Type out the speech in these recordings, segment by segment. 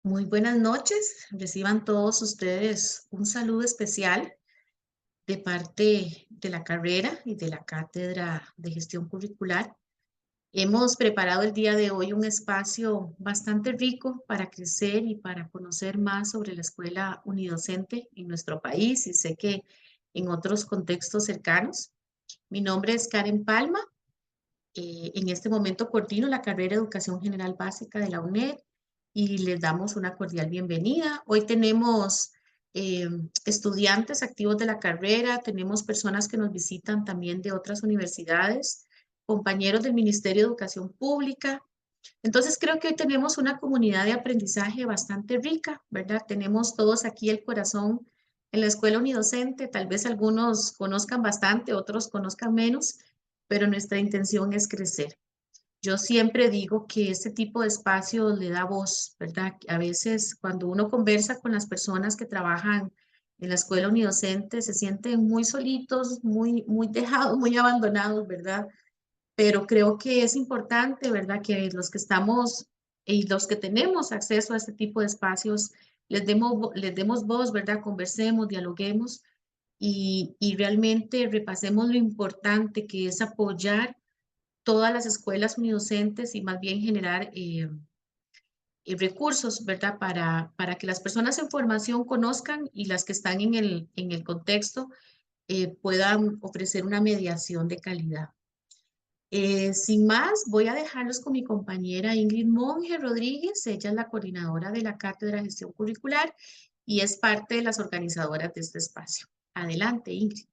Muy buenas noches. Reciban todos ustedes un saludo especial de parte de la carrera y de la Cátedra de Gestión Curricular. Hemos preparado el día de hoy un espacio bastante rico para crecer y para conocer más sobre la escuela unidocente en nuestro país y sé que en otros contextos cercanos. Mi nombre es Karen Palma. En este momento coordino la carrera de Educación General Básica de la UNED y les damos una cordial bienvenida. Hoy tenemos eh, estudiantes activos de la carrera, tenemos personas que nos visitan también de otras universidades, compañeros del Ministerio de Educación Pública. Entonces creo que hoy tenemos una comunidad de aprendizaje bastante rica, ¿verdad? Tenemos todos aquí el corazón en la escuela unidocente, tal vez algunos conozcan bastante, otros conozcan menos, pero nuestra intención es crecer. Yo siempre digo que este tipo de espacio le da voz, ¿verdad? A veces cuando uno conversa con las personas que trabajan en la escuela unidocente se sienten muy solitos, muy dejados, muy abandonados, ¿verdad? Pero creo que es importante, ¿verdad? Que los que estamos y los que tenemos acceso a este tipo de espacios les demos voz, ¿verdad? Conversemos, dialoguemos y realmente repasemos lo importante que es apoyar todas las escuelas unidocentes y más bien generar recursos, ¿verdad? Para que las personas en formación conozcan y las que están en el contexto puedan ofrecer una mediación de calidad. Sin más, voy a dejarlos con mi compañera Ingrid Monge Rodríguez. Ella es la coordinadora de la Cátedra de Gestión Curricular y es parte de las organizadoras de este espacio. Adelante, Ingrid.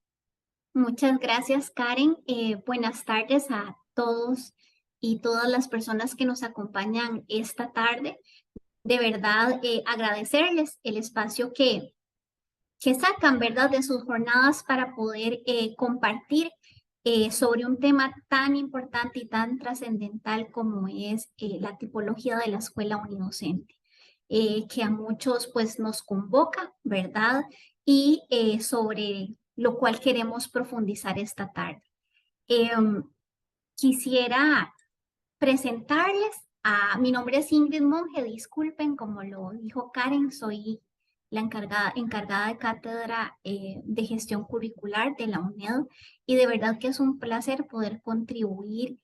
Muchas gracias, Karen. Buenas tardes a todos y todas las personas que nos acompañan esta tarde. De verdad, agradecerles el espacio que sacan, ¿verdad?, de sus jornadas para poder compartir sobre un tema tan importante y tan trascendental como es la tipología de la escuela unidocente, que a muchos pues nos convoca, ¿verdad? Y sobre lo cual queremos profundizar esta tarde. Em, Quisiera presentarles mi nombre es Ingrid Monge, disculpen, como lo dijo Karen, soy la encargada de cátedra de gestión curricular de la UNED y de verdad que es un placer poder contribuir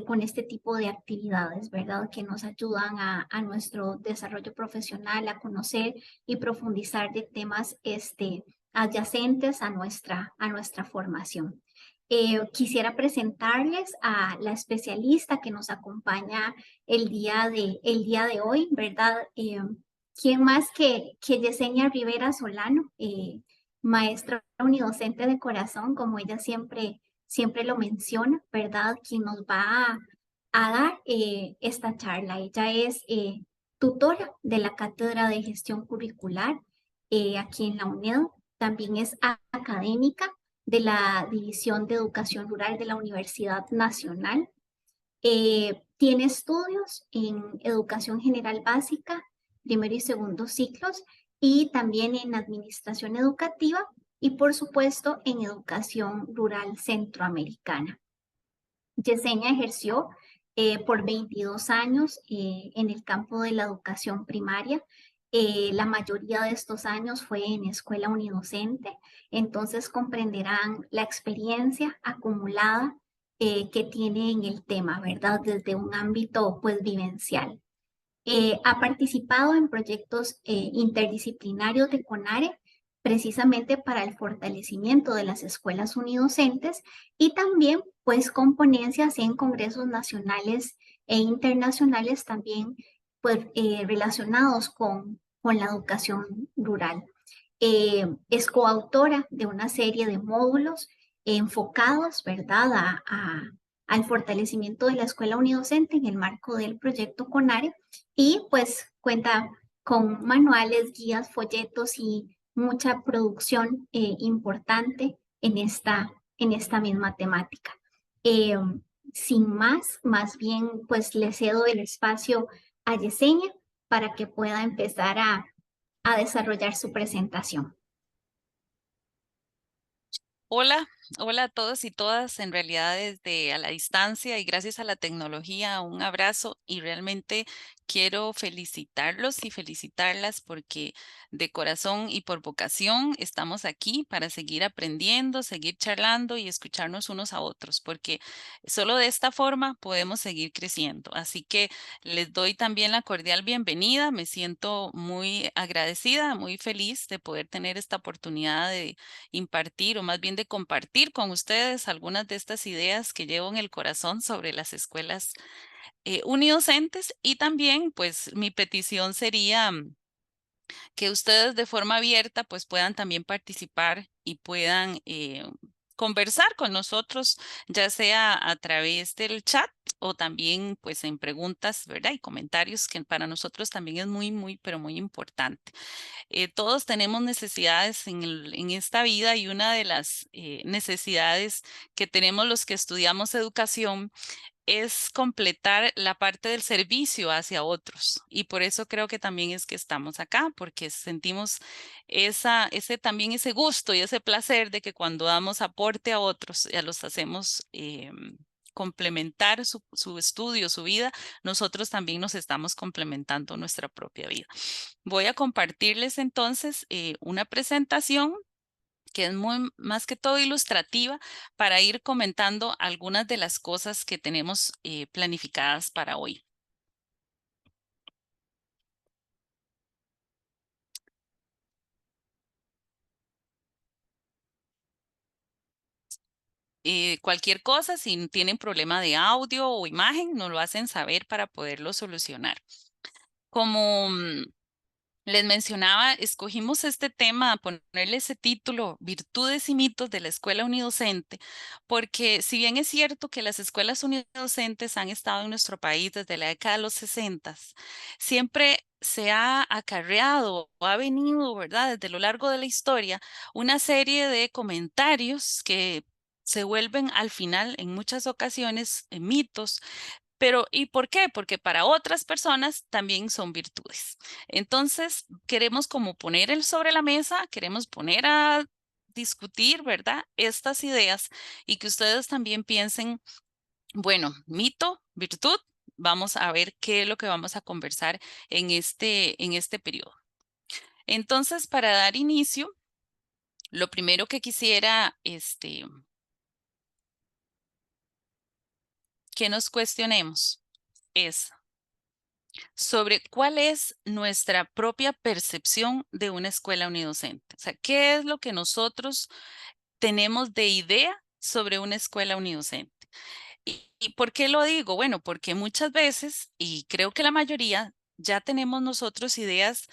con este tipo de actividades, ¿verdad? Que nos ayudan a nuestro desarrollo profesional, a conocer y profundizar de temas adyacentes a nuestra formación. Quisiera presentarles a la especialista que nos acompaña el día de hoy, ¿verdad? ¿Quién más que Yesenia Rivera Solano, maestra unidocente de corazón, como ella siempre lo menciona, ¿verdad? Quien nos va a dar esta charla. Ella es tutora de la Cátedra de Gestión Curricular aquí en la UNED. También es académica de la División de Educación Rural de la Universidad Nacional. Tiene estudios en Educación General Básica, primero y segundo ciclos, y también en Administración Educativa y, por supuesto, en Educación Rural Centroamericana. Yesenia ejerció por 22 años en el campo de la educación primaria. La mayoría de estos años fue en escuela unidocente, entonces comprenderán la experiencia acumulada que tiene en el tema, ¿verdad? Desde un ámbito pues vivencial. Ha participado en proyectos interdisciplinarios de CONARE precisamente para el fortalecimiento de las escuelas unidocentes y también pues con ponencias en congresos nacionales e internacionales también pues relacionados con la educación rural. Es coautora de una serie de módulos enfocados, ¿verdad?, al fortalecimiento de la escuela unidocente en el marco del proyecto CONARE y pues cuenta con manuales, guías, folletos y mucha producción importante en esta misma temática. Eh, Sin más bien pues le cedo el espacio a Yesenia para que pueda empezar a desarrollar su presentación. Hola, Hola a todos y todas, en realidad desde a la distancia y gracias a la tecnología, un abrazo y realmente quiero felicitarlos y felicitarlas porque de corazón y por vocación estamos aquí para seguir aprendiendo, seguir charlando y escucharnos unos a otros, porque solo de esta forma podemos seguir creciendo. Así que les doy también la cordial bienvenida, me siento muy agradecida, muy feliz de poder tener esta oportunidad de impartir o más bien de compartir con ustedes algunas de estas ideas que llevo en el corazón sobre las escuelas unidocentes y también pues mi petición sería que ustedes de forma abierta pues puedan también participar y puedan conversar con nosotros, ya sea a través del chat o también pues en preguntas, ¿verdad? Y comentarios que para nosotros también es muy, pero muy importante. Todos tenemos necesidades en esta vida y una de las necesidades que tenemos los que estudiamos educación es completar la parte del servicio hacia otros. Y por eso creo que también es que estamos acá, porque sentimos también ese gusto y ese placer de que cuando damos aporte a otros, ya los hacemos complementar su estudio, su vida, nosotros también nos estamos complementando nuestra propia vida. Voy a compartirles entonces una presentación que es muy más que todo ilustrativa para ir comentando algunas de las cosas que tenemos planificadas para hoy. Cualquier cosa, si tienen problema de audio o imagen, nos lo hacen saber para poderlo solucionar. Como les mencionaba, escogimos este tema, ponerle ese título, Virtudes y mitos de la escuela unidocente, porque si bien es cierto que las escuelas unidocentes han estado en nuestro país desde la década de los 60, siempre se ha acarreado o ha venido, ¿verdad? Desde lo largo de la historia, una serie de comentarios que se vuelven al final, en muchas ocasiones, mitos, pero ¿y por qué? Porque para otras personas también son virtudes. Entonces, queremos como poner el sobre la mesa, queremos poner a discutir, ¿verdad? Estas ideas y que ustedes también piensen, bueno, mito, virtud, vamos a ver qué es lo que vamos a conversar en este periodo. Entonces, para dar inicio, lo primero que quisiera, que nos cuestionemos es sobre cuál es nuestra propia percepción de una escuela unidocente. O sea, ¿qué es lo que nosotros tenemos de idea sobre una escuela unidocente? ¿Y por qué lo digo? Bueno, porque muchas veces, y creo que la mayoría, ya tenemos nosotros ideas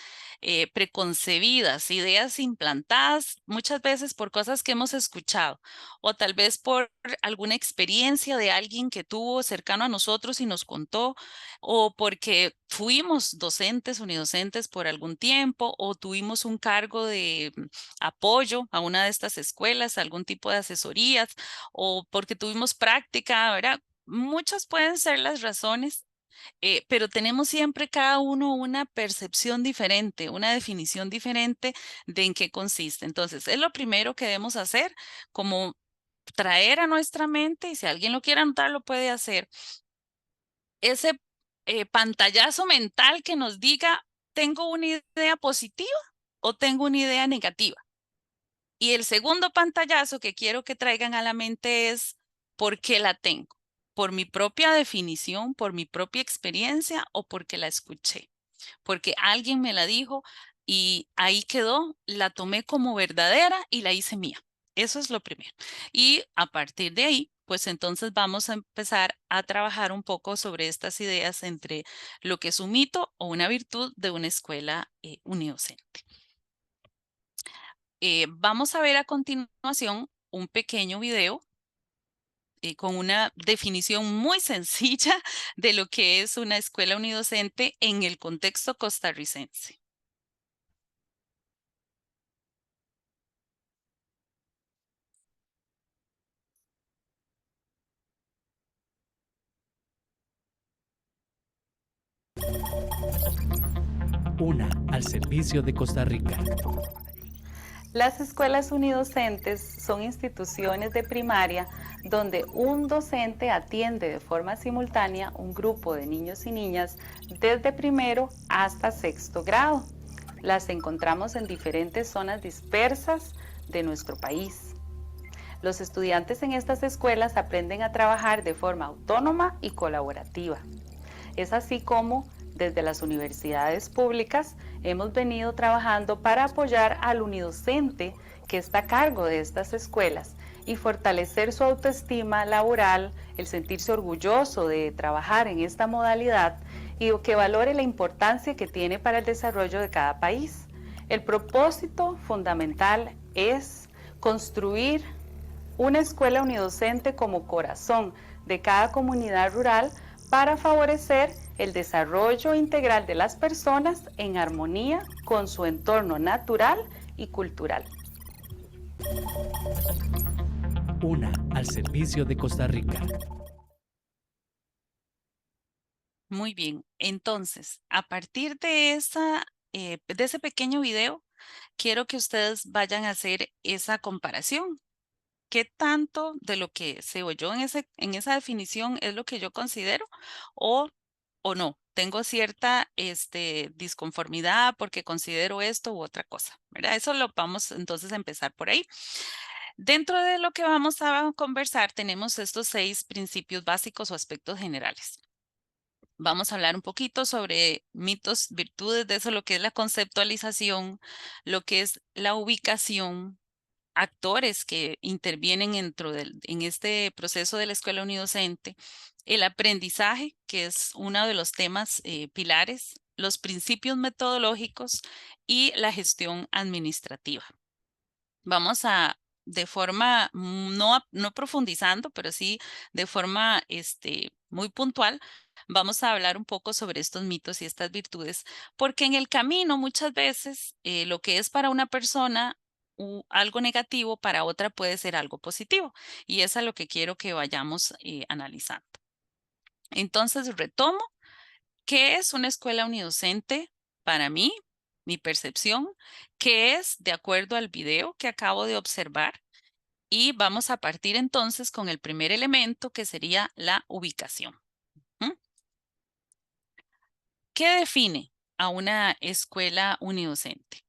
preconcebidas, ideas implantadas muchas veces por cosas que hemos escuchado o tal vez por alguna experiencia de alguien que tuvo cercano a nosotros y nos contó o porque fuimos docentes, unidocentes por algún tiempo o tuvimos un cargo de apoyo a una de estas escuelas, algún tipo de asesorías o porque tuvimos práctica, ¿verdad? Muchas pueden ser las razones, pero tenemos siempre cada uno una percepción diferente, una definición diferente de en qué consiste. Entonces, es lo primero que debemos hacer, como traer a nuestra mente, y si alguien lo quiere anotar, lo puede hacer, ese pantallazo mental que nos diga, ¿tengo una idea positiva o tengo una idea negativa? Y el segundo pantallazo que quiero que traigan a la mente es ¿por qué la tengo? ¿Por mi propia definición, por mi propia experiencia o porque la escuché? Porque alguien me la dijo y ahí quedó, la tomé como verdadera y la hice mía. Eso es lo primero. Y a partir de ahí, pues entonces vamos a empezar a trabajar un poco sobre estas ideas entre lo que es un mito o una virtud de una escuela unidocente. Vamos a ver a continuación un pequeño video con una definición muy sencilla de lo que es una escuela unidocente en el contexto costarricense. Una al servicio de Costa Rica. Las escuelas unidocentes son instituciones de primaria donde un docente atiende de forma simultánea un grupo de niños y niñas desde primero hasta sexto grado. Las encontramos en diferentes zonas dispersas de nuestro país. Los estudiantes en estas escuelas aprenden a trabajar de forma autónoma y colaborativa. Es así como desde las universidades públicas hemos venido trabajando para apoyar al unidocente que está a cargo de estas escuelas y fortalecer su autoestima laboral, el sentirse orgulloso de trabajar en esta modalidad y que valore la importancia que tiene para el desarrollo de cada país. El propósito fundamental es construir una escuela unidocente como corazón de cada comunidad rural para favorecer el desarrollo integral de las personas en armonía con su entorno natural y cultural. Una al servicio de Costa Rica. Muy bien, entonces, a partir de ese pequeño video, quiero que ustedes vayan a hacer esa comparación. ¿Qué tanto de lo que se oyó en esa definición es lo que yo considero o no? Tengo cierta disconformidad porque considero esto u otra cosa, ¿verdad? Eso lo vamos entonces a empezar por ahí. Dentro de lo que vamos a conversar, tenemos estos 6 principios básicos o aspectos generales. Vamos a hablar un poquito sobre mitos, virtudes de eso, lo que es la conceptualización, lo que es la ubicación, actores que intervienen en este proceso de la escuela unidocente, el aprendizaje, que es uno de los temas pilares, los principios metodológicos y la gestión administrativa. Vamos a, de forma, no profundizando, pero sí de forma muy puntual, vamos a hablar un poco sobre estos mitos y estas virtudes, porque en el camino muchas veces lo que es para una persona algo negativo, para otra puede ser algo positivo. Y es a lo que quiero que vayamos analizando. Entonces, retomo. ¿Qué es una escuela unidocente para mí? Mi percepción, ¿qué es de acuerdo al video que acabo de observar? Y vamos a partir entonces con el primer elemento que sería la ubicación. ¿Mm? ¿Qué define a una escuela unidocente?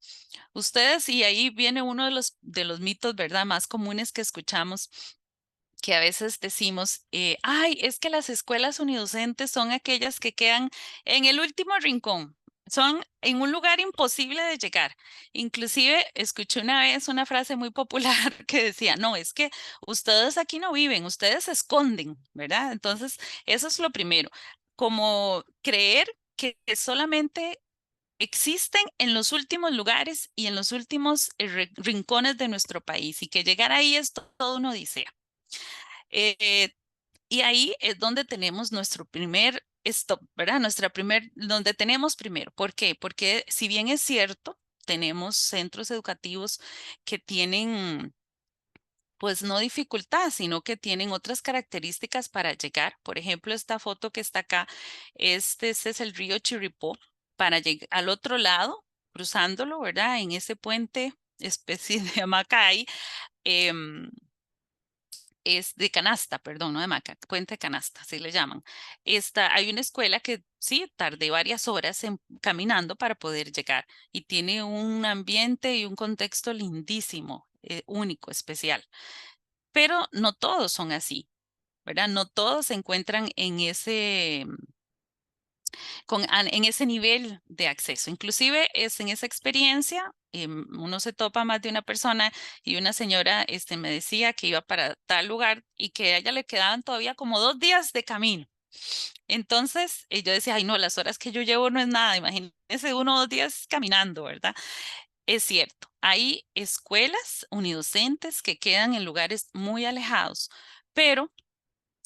Ustedes, y ahí viene uno de los mitos, ¿verdad?, más comunes que escuchamos, que a veces decimos, ay, es que las escuelas unidocentes son aquellas que quedan en el último rincón, son en un lugar imposible de llegar. Inclusive escuché una vez una frase muy popular que decía, no, es que ustedes aquí no viven, ustedes se esconden, ¿verdad? Entonces, eso es lo primero, como creer que solamente existen en los últimos lugares y en los últimos rincones de nuestro país y que llegar ahí es todo una odisea. Y ahí es donde tenemos nuestro primer stop, ¿verdad? Donde tenemos primero. ¿Por qué? Porque si bien es cierto, tenemos centros educativos que tienen, pues no dificultad, sino que tienen otras características para llegar. Por ejemplo, esta foto que está acá, este es el río Chirripó. Para llegar al otro lado, cruzándolo, ¿verdad? En ese puente, especie de Amacay, es de canasta, perdón, no de maca, puente de canasta, así le llaman. Hay una escuela que sí, tardé varias horas caminando para poder llegar y tiene un ambiente y un contexto lindísimo, único, especial. Pero no todos son así, ¿verdad? No todos se encuentran en en ese nivel de acceso. Inclusive es en esa experiencia, uno se topa más de una persona y una señora me decía que iba para tal lugar y que a ella le quedaban todavía como 2 días de camino. Entonces yo decía, ay no, las horas que yo llevo no es nada, imagínense 1 o 2 días caminando, ¿verdad? Es cierto, hay escuelas unidocentes que quedan en lugares muy alejados, pero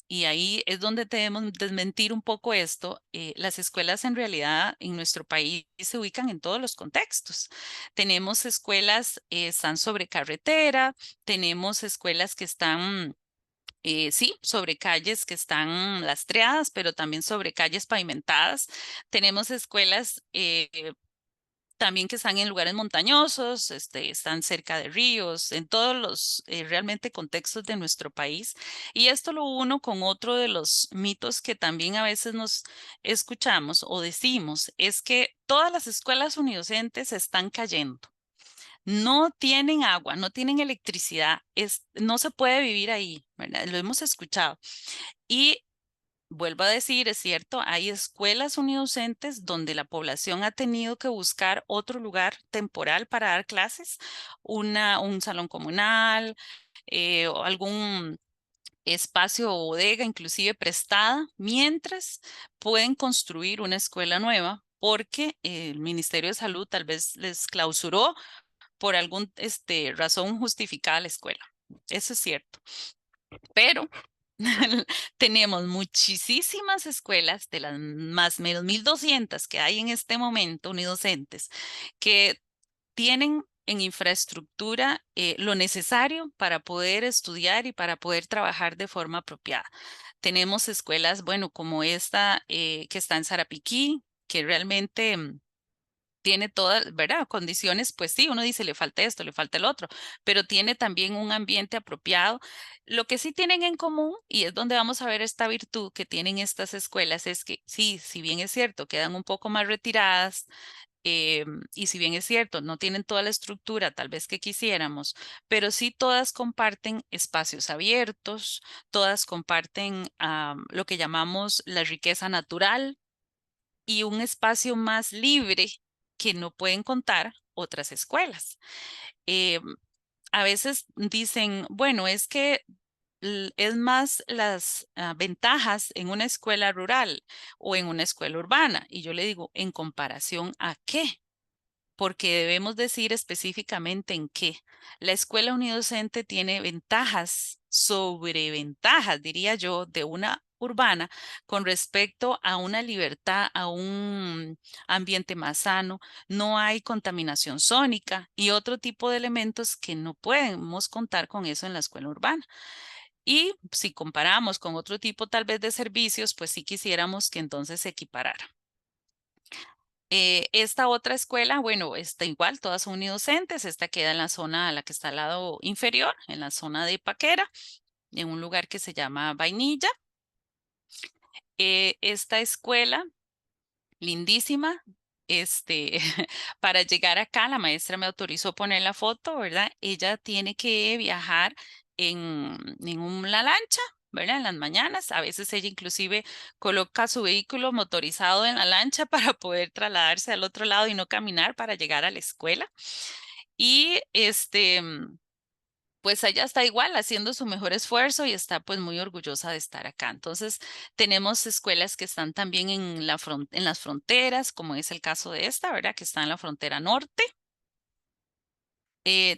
y ahí es donde debemos desmentir un poco esto. Las escuelas en realidad en nuestro país se ubican en todos los contextos. Tenemos escuelas, están sobre carretera, tenemos escuelas que están, sí, sobre calles que están lastreadas, pero también sobre calles pavimentadas. Tenemos escuelas también que están en lugares montañosos, están cerca de ríos, en todos los realmente contextos de nuestro país. Y esto lo uno con otro de los mitos que también a veces nos escuchamos o decimos, es que todas las escuelas unidocentes están cayendo. No tienen agua, no tienen electricidad, no se puede vivir ahí, ¿verdad? Lo hemos escuchado. Y vuelvo a decir, es cierto, hay escuelas unidocentes donde la población ha tenido que buscar otro lugar temporal para dar clases, un salón comunal, o algún espacio o bodega, inclusive prestada, mientras pueden construir una escuela nueva porque el Ministerio de Salud tal vez les clausuró por alguna razón justificada la escuela. Eso es cierto. Pero tenemos muchísimas escuelas, de las más o menos 1,200 que hay en este momento, unidocentes, que tienen en infraestructura lo necesario para poder estudiar y para poder trabajar de forma apropiada. Tenemos escuelas, bueno, como esta que está en Sarapiquí, que realmente tiene todas, ¿verdad? Condiciones, pues sí, uno dice, le falta esto, le falta el otro, pero tiene también un ambiente apropiado. Lo que sí tienen en común, y es donde vamos a ver esta virtud que tienen estas escuelas, es que sí, si bien es cierto, quedan un poco más retiradas, y si bien es cierto, no tienen toda la estructura tal vez que quisiéramos, pero sí todas comparten espacios abiertos, todas comparten lo que llamamos la riqueza natural y un espacio más libre que no pueden contar otras escuelas. Eh, a veces dicen, bueno, es que es más las ventajas en una escuela rural o en una escuela urbana. Y yo le digo, ¿en comparación a qué? Porque debemos decir específicamente en qué. La escuela unidocente tiene ventajas sobre ventajas, diría yo, de una urbana con respecto a una libertad, a un ambiente más sano. No hay contaminación sónica y otro tipo de elementos que no podemos contar con eso en la escuela urbana. Y si comparamos con otro tipo tal vez de servicios, pues sí quisiéramos que entonces se equiparara. Esta otra escuela, bueno, está igual, todas son unidocentes. Esta queda en la zona a la que está al lado inferior, en la zona de Paquera, en un lugar que se llama Vainilla. Esta escuela, lindísima, para llegar acá, la maestra me autorizó poner la foto, ¿verdad? Ella tiene que viajar en una lancha, ¿verdad? En las mañanas. A veces ella inclusive coloca su vehículo motorizado en la lancha para poder trasladarse al otro lado y no caminar para llegar a la escuela. Y pues ella está igual haciendo su mejor esfuerzo y está pues muy orgullosa de estar acá. Entonces tenemos escuelas que están también en las fronteras, como es el caso de esta, ¿verdad? Que está en la frontera norte.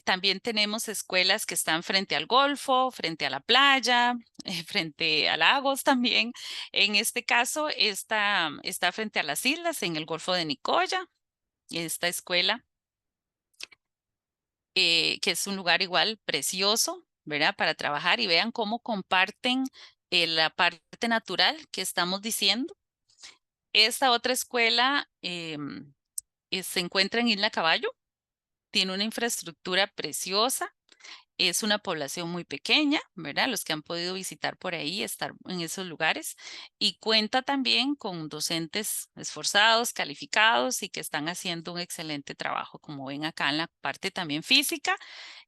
También tenemos escuelas que están frente al Golfo, frente a la playa, frente a lagos también. En este caso, está frente a las islas, en el Golfo de Nicoya. Esta escuela, que es un lugar igual precioso, ¿verdad? Para trabajar y vean cómo comparten la parte natural que estamos diciendo. Esta otra escuela se encuentra en Isla Caballo, tiene una infraestructura preciosa. Es una población muy pequeña, ¿verdad? Los que han podido visitar por ahí, estar en esos lugares. Y cuenta también con docentes esforzados, calificados y que están haciendo un excelente trabajo, como ven acá en la parte también física.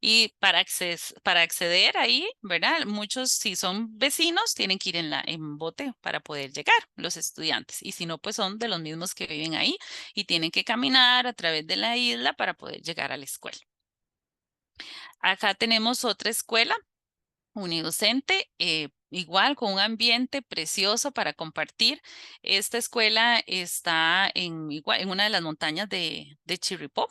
Y para acceder ahí, ¿verdad? Muchos, si son vecinos, tienen que ir en bote para poder llegar, los estudiantes. Y si no, pues son de los mismos que viven ahí y tienen que caminar a través de la isla para poder llegar a la escuela. Acá tenemos otra escuela unidocente, igual con un ambiente precioso para compartir. Esta escuela está en una de las montañas de Chirripó.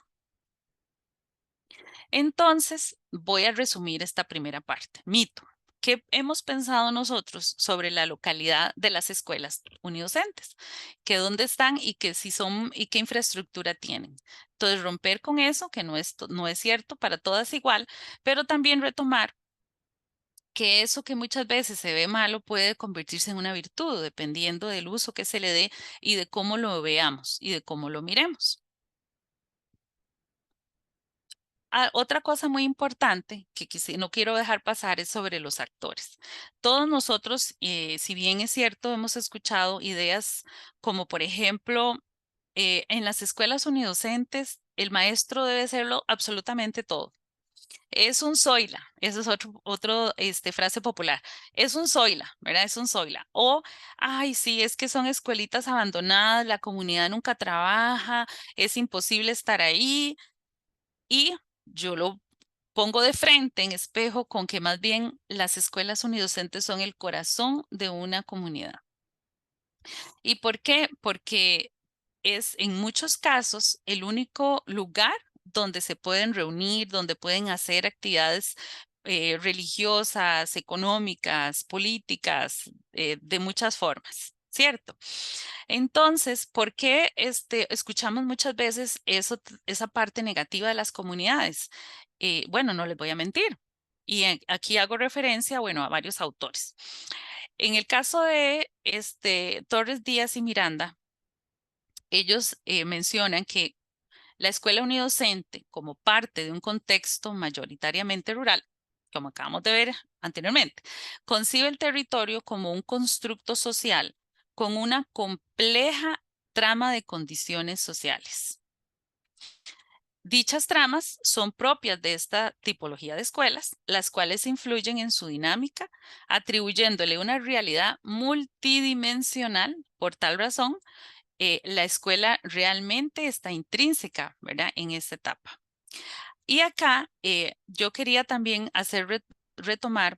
Entonces, voy a resumir esta primera parte. Mito. ¿Qué hemos pensado nosotros sobre la localidad de las escuelas unidocentes? Que dónde están y que si son y qué infraestructura tienen. Entonces, romper con eso, que no es cierto para todas igual, pero también retomar que eso que muchas veces se ve malo puede convertirse en una virtud, dependiendo del uso que se le dé y de cómo lo veamos y de cómo lo miremos. otra cosa muy importante que no quiero dejar pasar es sobre los actores. Todos nosotros, si bien es cierto, hemos escuchado ideas como, por ejemplo, en las escuelas unidocentes, el maestro debe hacerlo absolutamente todo. Es un zoila, esa es otro frase popular. Es un zoila, ¿verdad? Es un zoila. O, ay, sí, es que son escuelitas abandonadas, la comunidad nunca trabaja, es imposible estar ahí. Y yo lo pongo de frente en espejo con que más bien las escuelas unidocentes son el corazón de una comunidad. ¿Y por qué? Porque es en muchos casos el único lugar donde se pueden reunir, donde pueden hacer actividades religiosas, económicas, políticas, de muchas formas, ¿cierto? Entonces, ¿por qué escuchamos muchas veces esa parte negativa de las comunidades? Bueno, no les voy a mentir. Y aquí hago referencia, bueno, a varios autores. En el caso de Torres Díaz y Miranda, ellos mencionan que la escuela unidocente, como parte de un contexto mayoritariamente rural, como acabamos de ver anteriormente, concibe el territorio como un constructo social con una compleja trama de condiciones sociales. Dichas tramas son propias de esta tipología de escuelas, las cuales influyen en su dinámica, atribuyéndole una realidad multidimensional. Por tal razón, la escuela realmente está intrínseca, ¿verdad?, en esta etapa. Y acá yo quería también retomar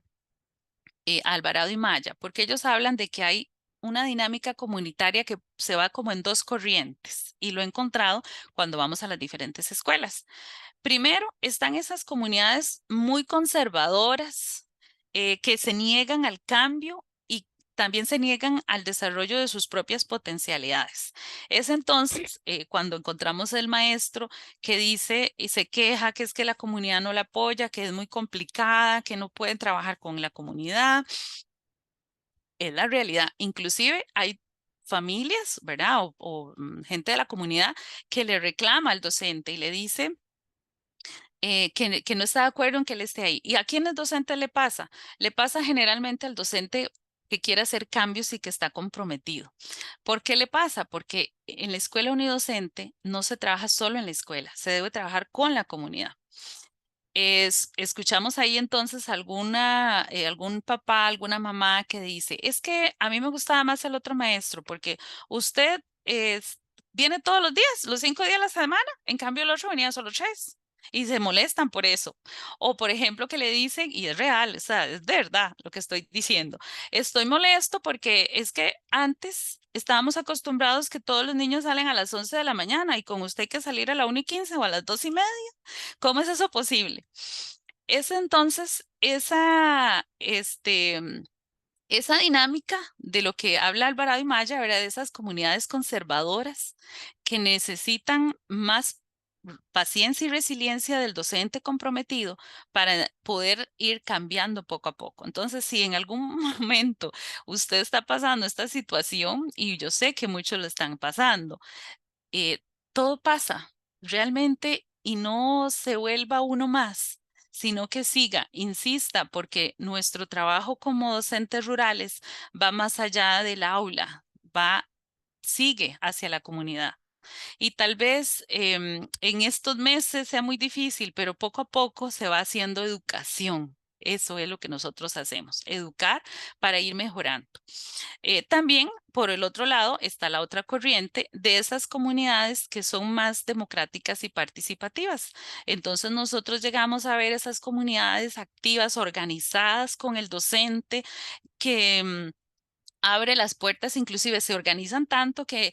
Alvarado y Maya, porque ellos hablan de que hay una dinámica comunitaria que se va como en dos corrientes, y lo he encontrado cuando vamos a las diferentes escuelas. Primero, están esas comunidades muy conservadoras que se niegan al cambio y también se niegan al desarrollo de sus propias potencialidades. Es entonces cuando encontramos el maestro que dice y se queja que es que la comunidad no la apoya, que es muy complicada, que no pueden trabajar con la comunidad. Es la realidad. Inclusive hay familias, ¿verdad? O gente de la comunidad que le reclama al docente y le dice que no está de acuerdo en que él esté ahí. ¿Y a quién el docente le pasa? Le pasa generalmente al docente que quiere hacer cambios y que está comprometido. ¿Por qué le pasa? Porque en la escuela unidocente no se trabaja solo en la escuela, se debe trabajar con la comunidad. Escuchamos ahí entonces algún papá, alguna mamá que dice, es que a mí me gustaba más el otro maestro porque usted viene todos los días, los 5 días a la semana, en cambio el otro venía solo 3 y se molestan por eso. O por ejemplo que le dicen, y es real, o sea, es verdad lo que estoy diciendo, estoy molesto porque es que antes estábamos acostumbrados que todos los niños salen a las 11 de la mañana y con usted hay que salir a la 1:15 o a las 2:30. ¿Cómo es eso posible? Es entonces esa dinámica de lo que habla Alvarado y Maya, ¿verdad? De esas comunidades conservadoras que necesitan más paciencia y resiliencia del docente comprometido para poder ir cambiando poco a poco. Entonces, si en algún momento usted está pasando esta situación, y yo sé que muchos lo están pasando, todo pasa realmente y no se vuelva uno más, sino que siga, insista, porque nuestro trabajo como docentes rurales va más allá del aula, sigue hacia la comunidad. Y tal vez en estos meses sea muy difícil, pero poco a poco se va haciendo educación. Eso es lo que nosotros hacemos, educar para ir mejorando. También, por el otro lado, está la otra corriente de esas comunidades que son más democráticas y participativas. Entonces, nosotros llegamos a ver esas comunidades activas, organizadas con el docente, que abre las puertas, inclusive se organizan tanto que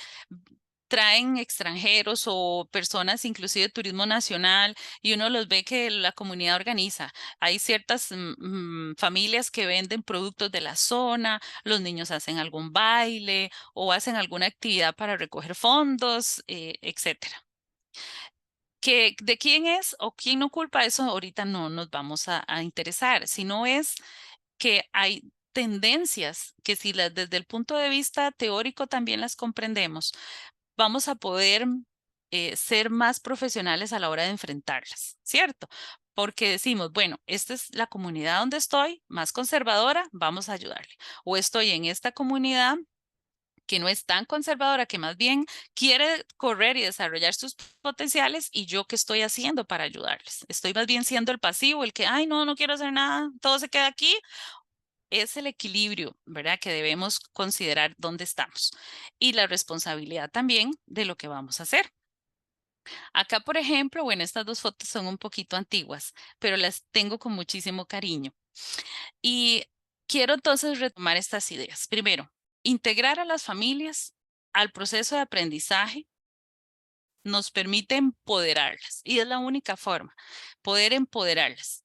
traen extranjeros o personas, inclusive turismo nacional, y uno los ve que la comunidad organiza. Hay ciertas familias que venden productos de la zona, los niños hacen algún baile o hacen alguna actividad para recoger fondos, etcétera. ¿De quién es o quién no culpa eso? Ahorita no nos vamos a interesar, sino es que hay tendencias que si desde el punto de vista teórico también las comprendemos, vamos a poder ser más profesionales a la hora de enfrentarlas, ¿cierto? Porque decimos, bueno, esta es la comunidad donde estoy, más conservadora, vamos a ayudarle. O estoy en esta comunidad que no es tan conservadora, que más bien quiere correr y desarrollar sus potenciales, y yo qué estoy haciendo para ayudarles. Estoy más bien siendo el pasivo, el que, ay, no, no quiero hacer nada, todo se queda aquí. Es el equilibrio, ¿verdad? Que debemos considerar dónde estamos y la responsabilidad también de lo que vamos a hacer. Acá, por ejemplo, bueno, estas dos fotos son un poquito antiguas, pero las tengo con muchísimo cariño. Y quiero entonces retomar estas ideas. Primero, integrar a las familias al proceso de aprendizaje nos permite empoderarlas, y es la única forma, poder empoderarlas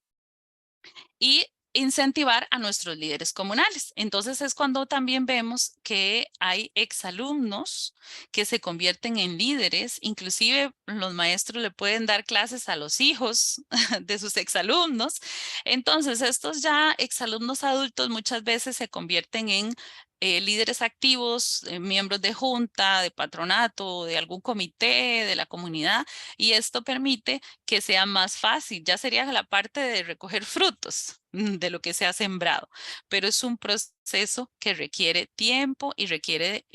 y incentivar a nuestros líderes comunales. Entonces es cuando también vemos que hay exalumnos que se convierten en líderes, inclusive los maestros le pueden dar clases a los hijos de sus exalumnos. Entonces estos ya exalumnos adultos muchas veces se convierten en líderes activos, miembros de junta, de patronato, de algún comité de la comunidad, y esto permite que sea más fácil. Ya sería la parte de recoger frutos de lo que se ha sembrado, pero es un proceso que requiere tiempo y requiere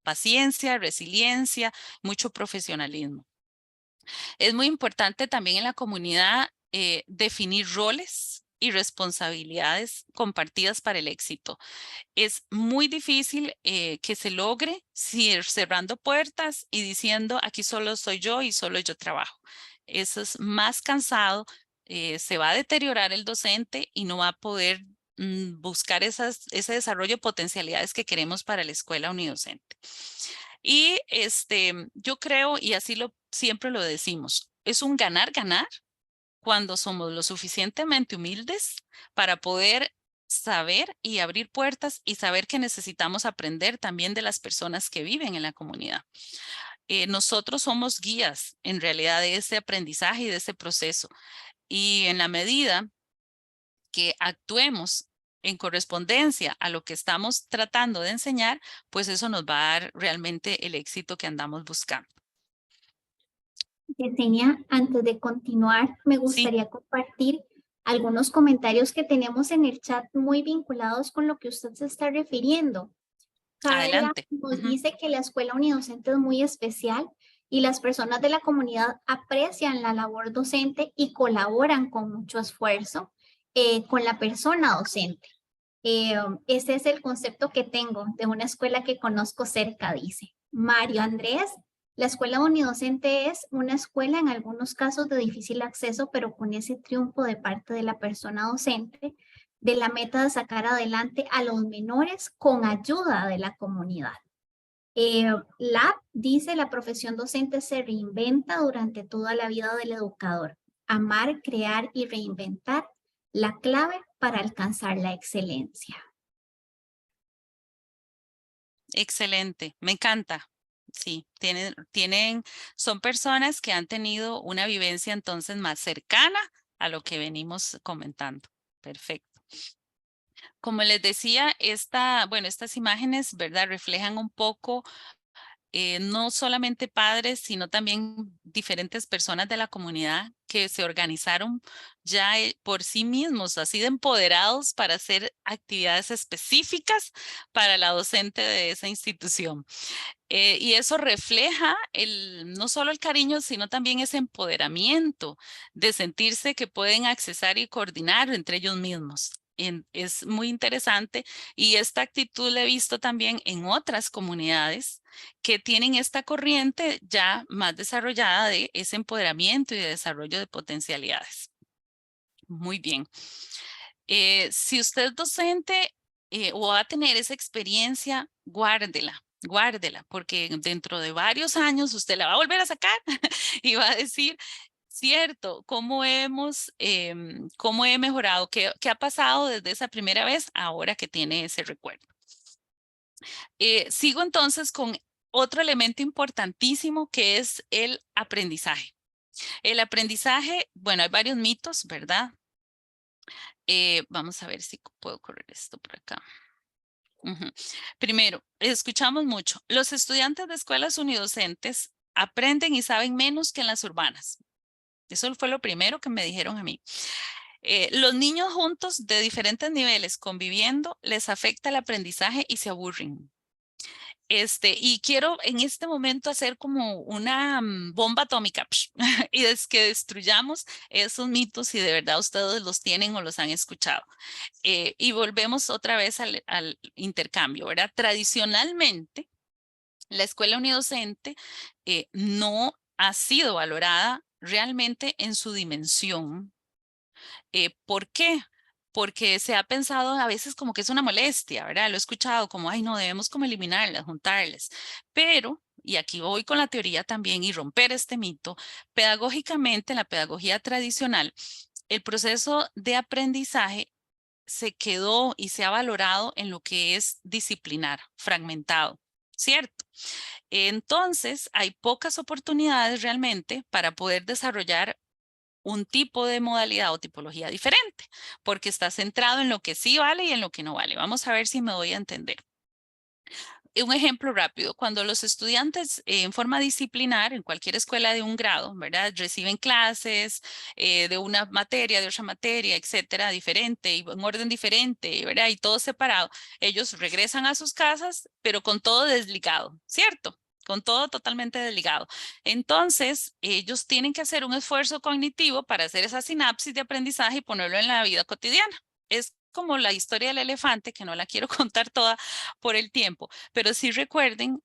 paciencia, resiliencia, mucho profesionalismo. Es muy importante también en la comunidad definir roles y responsabilidades compartidas para el éxito. Es muy difícil que se logre si cerrando puertas y diciendo aquí solo soy yo y solo yo trabajo. Eso es más cansado, se va a deteriorar el docente y no va a poder buscar ese desarrollo de potencialidades que queremos para la escuela unidocente. Y yo creo, y así siempre lo decimos, es un ganar-ganar cuando somos lo suficientemente humildes para poder saber y abrir puertas y saber que necesitamos aprender también de las personas que viven en la comunidad. Nosotros somos guías en realidad de ese aprendizaje y de ese proceso. Y en la medida que actuemos en correspondencia a lo que estamos tratando de enseñar, pues eso nos va a dar realmente el éxito que andamos buscando. Yesenia, antes de continuar, me Sí, gustaría compartir algunos comentarios que tenemos en el chat muy vinculados con lo que usted se está refiriendo. Carla adelante. nos dice que la escuela unidocente es muy especial y las personas de la comunidad aprecian la labor docente y colaboran con mucho esfuerzo con la persona docente. Ese es el concepto que tengo de una escuela que conozco cerca, dice. Mario Andrés, la escuela unidocente es una escuela en algunos casos de difícil acceso, pero con ese triunfo de parte de la persona docente, de la meta de sacar adelante a los menores con ayuda de la comunidad. LAB dice, la profesión docente se reinventa durante toda la vida del educador. Amar, crear y reinventar, la clave para alcanzar la excelencia. Excelente, me encanta. Sí, son personas que han tenido una vivencia entonces más cercana a lo que venimos comentando. Perfecto. Como les decía, estas imágenes, ¿verdad? Reflejan un poco no solamente padres, sino también diferentes personas de la comunidad que se organizaron ya por sí mismos, así de empoderados para hacer actividades específicas para la docente de esa institución. Y eso refleja no solo el cariño, sino también ese empoderamiento de sentirse que pueden accesar y coordinar entre ellos mismos. Es muy interesante, y esta actitud la he visto también en otras comunidades que tienen esta corriente ya más desarrollada de ese empoderamiento y de desarrollo de potencialidades. Muy bien. Si usted es docente o va a tener esa experiencia, guárdela. Guárdela, porque dentro de varios años usted la va a volver a sacar y va a decir, cierto, cómo he mejorado, qué ha pasado desde esa primera vez ahora que tiene ese recuerdo. Sigo entonces con otro elemento importantísimo, que es el aprendizaje. El aprendizaje, bueno, hay varios mitos, ¿verdad? Vamos a ver si puedo correr esto por acá. Primero, escuchamos mucho. Los estudiantes de escuelas unidocentes aprenden y saben menos que en las urbanas. Eso fue lo primero que me dijeron a mí. Los niños juntos de diferentes niveles conviviendo les afecta el aprendizaje y se aburren. Y quiero en este momento hacer como una bomba atómica y es que destruyamos esos mitos si de verdad ustedes los tienen o los han escuchado. Y volvemos otra vez al intercambio, ¿verdad? Tradicionalmente, la escuela unidocente no ha sido valorada realmente en su dimensión. ¿Por qué? Porque se ha pensado a veces como que es una molestia, ¿verdad? Lo he escuchado como, ay, no, debemos como eliminarlas, juntarlas. Pero, y aquí voy con la teoría también y romper este mito, pedagógicamente, en la pedagogía tradicional, el proceso de aprendizaje se quedó y se ha valorado en lo que es disciplinar, fragmentado, ¿cierto? Entonces, hay pocas oportunidades realmente para poder desarrollar un tipo de modalidad o tipología diferente, porque está centrado en lo que sí vale y en lo que no vale. Vamos a ver si me doy a entender. Un ejemplo rápido, cuando los estudiantes en forma disciplinar en cualquier escuela de un grado, ¿verdad? Reciben clases de una materia, de otra materia, etcétera, diferente y en orden diferente, ¿verdad? Y todo separado. Ellos regresan a sus casas, pero con todo desligado, ¿cierto? Con todo totalmente desligado. Entonces, ellos tienen que hacer un esfuerzo cognitivo para hacer esa sinapsis de aprendizaje y ponerlo en la vida cotidiana. Es como la historia del elefante, que no la quiero contar toda por el tiempo, pero sí recuerden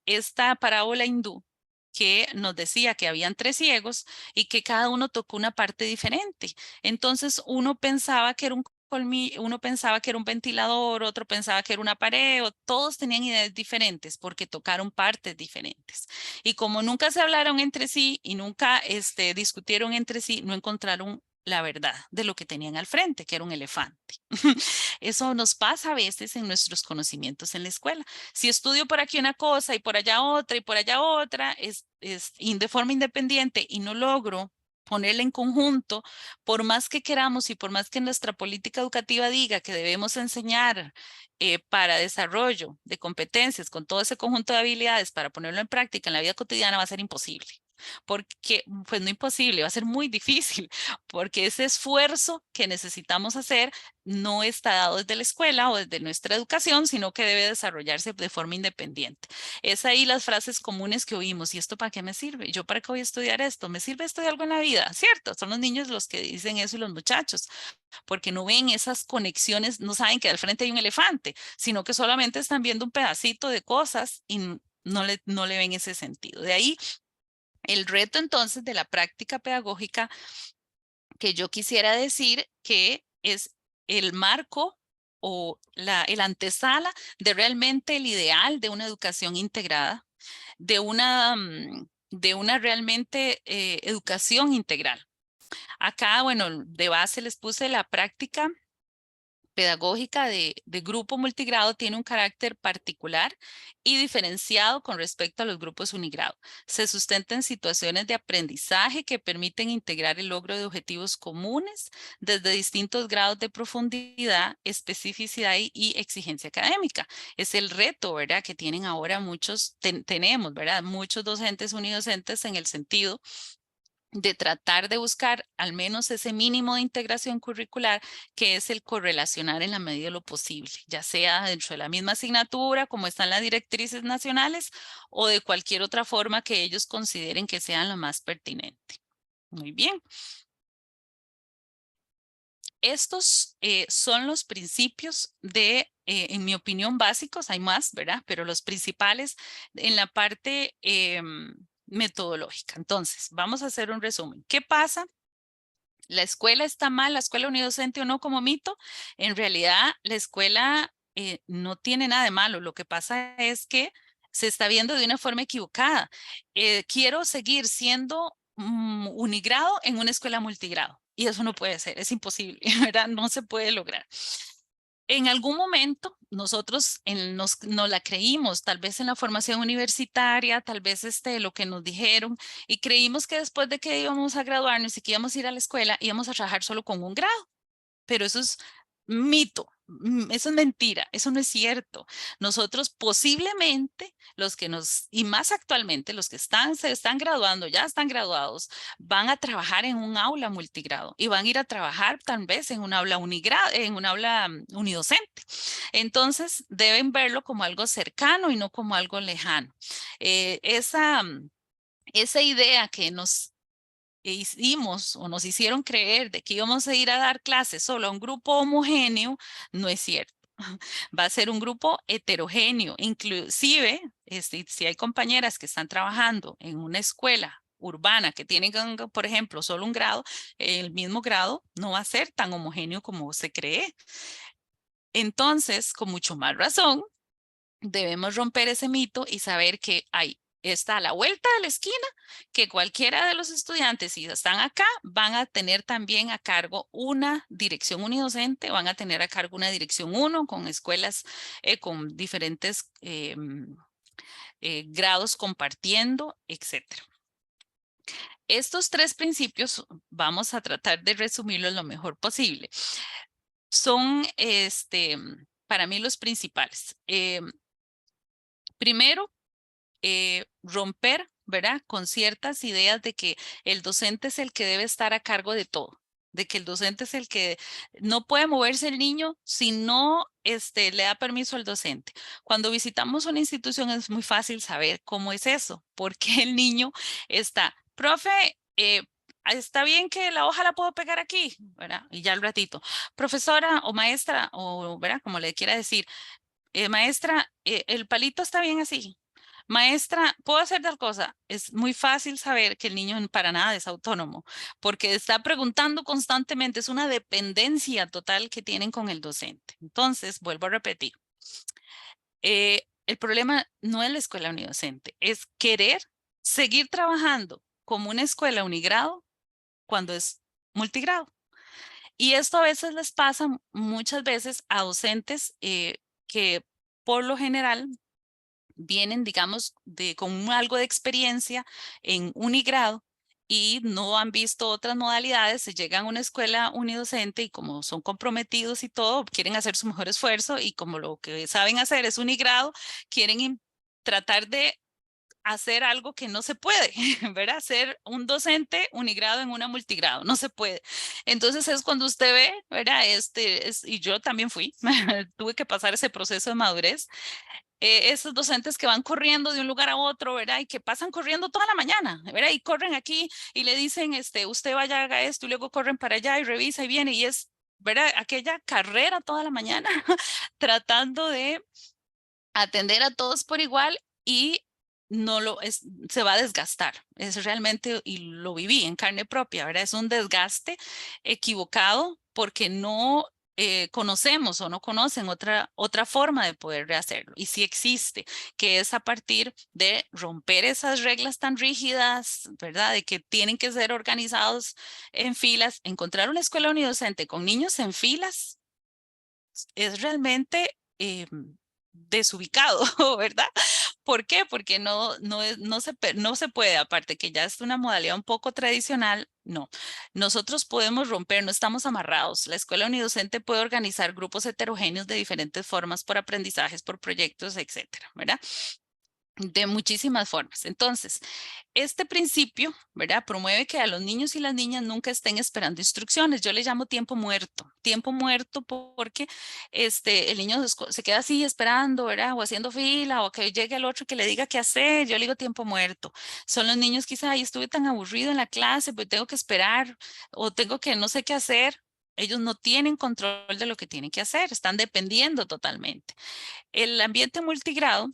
esta parábola hindú que nos decía que habían 3 ciegos y que cada uno tocó una parte diferente. Entonces uno pensaba que era un uno pensaba que era un ventilador, otro pensaba que era una pared, todos tenían ideas diferentes porque tocaron partes diferentes. Y como nunca se hablaron entre sí y nunca discutieron entre sí, no encontraron la verdad de lo que tenían al frente, que era un elefante. Eso nos pasa a veces en nuestros conocimientos en la escuela. Si estudio por aquí una cosa y por allá otra y por allá otra, de forma independiente y no logro ponerla en conjunto, por más que queramos y por más que nuestra política educativa diga que debemos enseñar para desarrollo de competencias con todo ese conjunto de habilidades para ponerlo en práctica en la vida cotidiana, va a ser imposible. Porque, pues no imposible, va a ser muy difícil, porque ese esfuerzo que necesitamos hacer no está dado desde la escuela o desde nuestra educación, sino que debe desarrollarse de forma independiente. Es ahí las frases comunes que oímos, ¿y esto para qué me sirve? ¿Yo para qué voy a estudiar esto? ¿Me sirve esto de algo en la vida? ¿Cierto? Son los niños los que dicen eso y los muchachos, porque no ven esas conexiones, no saben que al frente hay un elefante, sino que solamente están viendo un pedacito de cosas y no le ven ese sentido. De ahí el reto entonces de la práctica pedagógica que yo quisiera decir que es el marco o el antesala de realmente el ideal de una educación integrada, de una realmente educación integral. Acá, bueno, de base les puse la práctica pedagógica de grupo multigrado tiene un carácter particular y diferenciado con respecto a los grupos unigrado. Se sustenta en situaciones de aprendizaje que permiten integrar el logro de objetivos comunes desde distintos grados de profundidad, especificidad y exigencia académica. Es el reto, ¿verdad?, que tienen ahora muchos, tenemos, ¿verdad?, muchos docentes unidocentes en el sentido de tratar de buscar al menos ese mínimo de integración curricular que es el correlacionar en la medida de lo posible, ya sea dentro de la misma asignatura, como están las directrices nacionales, o de cualquier otra forma que ellos consideren que sean lo más pertinente. Muy bien. Estos son los principios en mi opinión, básicos, hay más, ¿verdad? Pero los principales en la parte metodológica. Entonces, vamos a hacer un resumen. ¿Qué pasa? ¿La escuela está mal? ¿La escuela unidocente o no como mito? En realidad, la escuela no tiene nada de malo. Lo que pasa es que se está viendo de una forma equivocada. Quiero seguir siendo unigrado en una escuela multigrado. Y eso no puede ser, es imposible, ¿verdad? No se puede lograr. En algún momento nosotros nos la creímos, tal vez en la formación universitaria, tal vez lo que nos dijeron, y creímos que después de que íbamos a graduarnos y que íbamos a ir a la escuela, íbamos a trabajar solo con un grado. Pero eso es mito. Eso es mentira, eso no es cierto. Nosotros posiblemente, y más actualmente, los que se están graduando, ya están graduados, van a trabajar en un aula multigrado y van a ir a trabajar tal vez en un aula unidocente. Entonces, deben verlo como algo cercano y no como algo lejano. Esa idea que hicimos o nos hicieron creer de que íbamos a ir a dar clases solo a un grupo homogéneo, no es cierto. Va a ser un grupo heterogéneo, inclusive si hay compañeras que están trabajando en una escuela urbana que tienen, por ejemplo, solo un grado, el mismo grado no va a ser tan homogéneo como se cree. Entonces, con mucho más razón, debemos romper ese mito y saber que está a la vuelta de la esquina, que cualquiera de los estudiantes, si están acá, van a tener también a cargo una dirección unidocente, van a tener a cargo una dirección 1 con escuelas con diferentes grados compartiendo, etc. Estos 3 principios vamos a tratar de resumirlos lo mejor posible. Son para mí los principales. Primero, romper, ¿verdad? Con ciertas ideas de que el docente es el que debe estar a cargo de todo, de que el docente es el que no puede moverse el niño si no le da permiso al docente. Cuando visitamos una institución es muy fácil saber cómo es eso, porque el niño está, profe, está bien que la hoja la puedo pegar aquí, ¿verdad? Y ya al ratito, profesora o maestra, o, ¿verdad? Como le quiera decir, maestra, el palito está bien así. Maestra, ¿puedo hacer tal cosa? Es muy fácil saber que el niño para nada es autónomo, porque está preguntando constantemente, es una dependencia total que tienen con el docente. Entonces, vuelvo a repetir, el problema no es la escuela unidocente, es querer seguir trabajando como una escuela unigrado cuando es multigrado. Y esto a veces les pasa muchas veces a docentes que por lo general vienen, digamos, con algo de experiencia en unigrado y no han visto otras modalidades, se llegan a una escuela unidocente y como son comprometidos y todo, quieren hacer su mejor esfuerzo y como lo que saben hacer es unigrado, quieren tratar de hacer algo que no se puede, ¿verdad? Ser un docente unigrado en una multigrado, no se puede. Entonces es cuando usted ve, ¿verdad? Y yo también fui, tuve que pasar ese proceso de madurez. Esos docentes que van corriendo de un lugar a otro, ¿verdad? Y que pasan corriendo toda la mañana, ¿verdad? Y corren aquí y le dicen, usted vaya, haga esto, y luego corren para allá y revisa y viene, y es, ¿verdad? Aquella carrera toda la mañana tratando de atender a todos por igual y se va a desgastar. Es realmente, y lo viví en carne propia, ¿verdad? Es un desgaste equivocado porque no conocemos o no conocen otra forma de poder hacerlo. Y sí existe, que es a partir de romper esas reglas tan rígidas, ¿verdad? De que tienen que ser organizados en filas. Encontrar una escuela unidocente con niños en filas es realmente desubicado, ¿verdad? ¿Por qué? Porque no se puede, aparte que ya es una modalidad un poco tradicional, no. Nosotros podemos romper, no estamos amarrados. La escuela unidocente puede organizar grupos heterogéneos de diferentes formas por aprendizajes, por proyectos, etcétera, ¿verdad? De muchísimas formas. Entonces, este principio, ¿verdad? Promueve que a los niños y las niñas nunca estén esperando instrucciones. Yo le llamo tiempo muerto porque el niño se queda así esperando, ¿verdad? O haciendo fila o que llegue el otro que le diga qué hacer. Yo le digo tiempo muerto. Son los niños quizá, ay, estuve tan aburrido en la clase, pues tengo que esperar o tengo que no sé qué hacer. Ellos no tienen control de lo que tienen que hacer, están dependiendo totalmente. El ambiente multigrado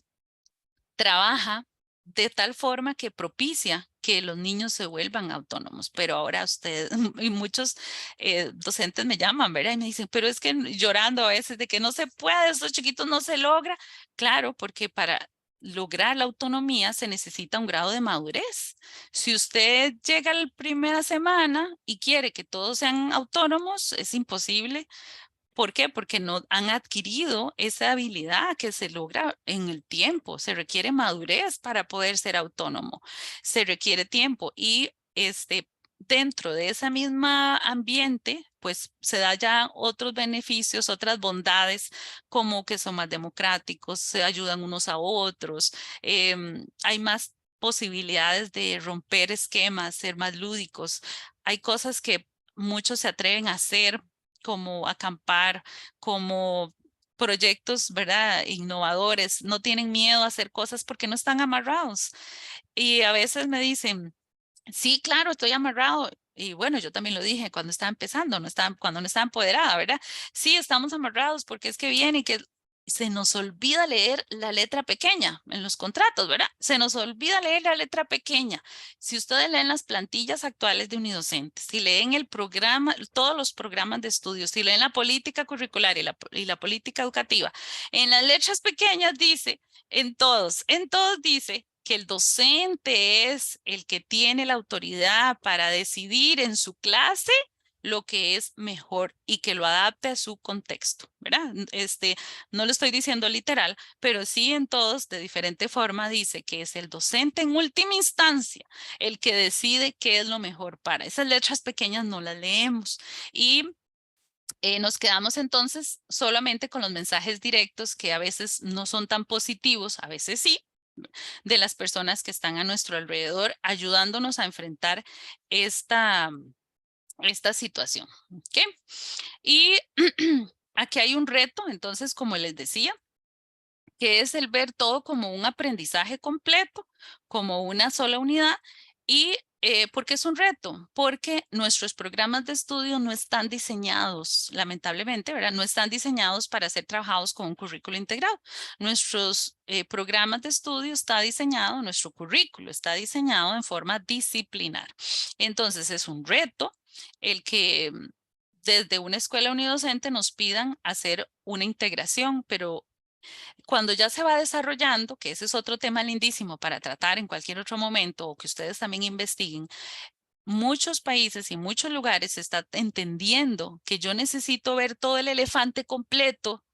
trabaja de tal forma que propicia que los niños se vuelvan autónomos. Pero ahora ustedes y muchos docentes me llaman, ¿verdad? Y me dicen, pero es que llorando a veces de que no se puede, estos chiquitos no se logra. Claro, porque para lograr la autonomía se necesita un grado de madurez. Si usted llega la primera semana y quiere que todos sean autónomos, es imposible. ¿Por qué? Porque no han adquirido esa habilidad que se logra en el tiempo. Se requiere madurez para poder ser autónomo. Se requiere tiempo y dentro de ese mismo ambiente, pues se da ya otros beneficios, otras bondades, como que son más democráticos, se ayudan unos a otros, hay más posibilidades de romper esquemas, ser más lúdicos. Hay cosas que muchos se atreven a hacer, como acampar, como proyectos, ¿verdad? Innovadores, no tienen miedo a hacer cosas porque no están amarrados. Y a veces me dicen, sí, claro, estoy amarrado. Y bueno, yo también lo dije cuando estaba empezando, cuando no estaba empoderada, ¿verdad? Sí, estamos amarrados porque es que viene y que se nos olvida leer la letra pequeña en los contratos, ¿verdad? Se nos olvida leer la letra pequeña. Si ustedes leen las plantillas actuales de Unidocentes, si leen el programa, todos los programas de estudios, si leen la política curricular y la política educativa, en las letras pequeñas dice, en todos dice que el docente es el que tiene la autoridad para decidir en su clase lo que es mejor y que lo adapte a su contexto, ¿verdad? No lo estoy diciendo literal, pero sí en todos de diferente forma dice que es el docente en última instancia el que decide qué es lo mejor para. Esas letras pequeñas no las leemos y nos quedamos entonces solamente con los mensajes directos que a veces no son tan positivos, a veces sí, de las personas que están a nuestro alrededor, ayudándonos a enfrentar esta situación. ¿Okay? Y aquí hay un reto, entonces, como les decía, que es el ver todo como un aprendizaje completo, como una sola unidad. ¿Y por qué es un reto? Porque nuestros programas de estudio no están diseñados, lamentablemente, ¿verdad? No están diseñados para ser trabajados con un currículo integrado. Nuestros programas de estudio está diseñado, nuestro currículo está diseñado en forma disciplinar. Entonces es un reto el que desde una escuela unidocente nos pidan hacer una integración, pero cuando ya se va desarrollando, que ese es otro tema lindísimo para tratar en cualquier otro momento o que ustedes también investiguen, muchos países y muchos lugares se está entendiendo que yo necesito ver todo el elefante completo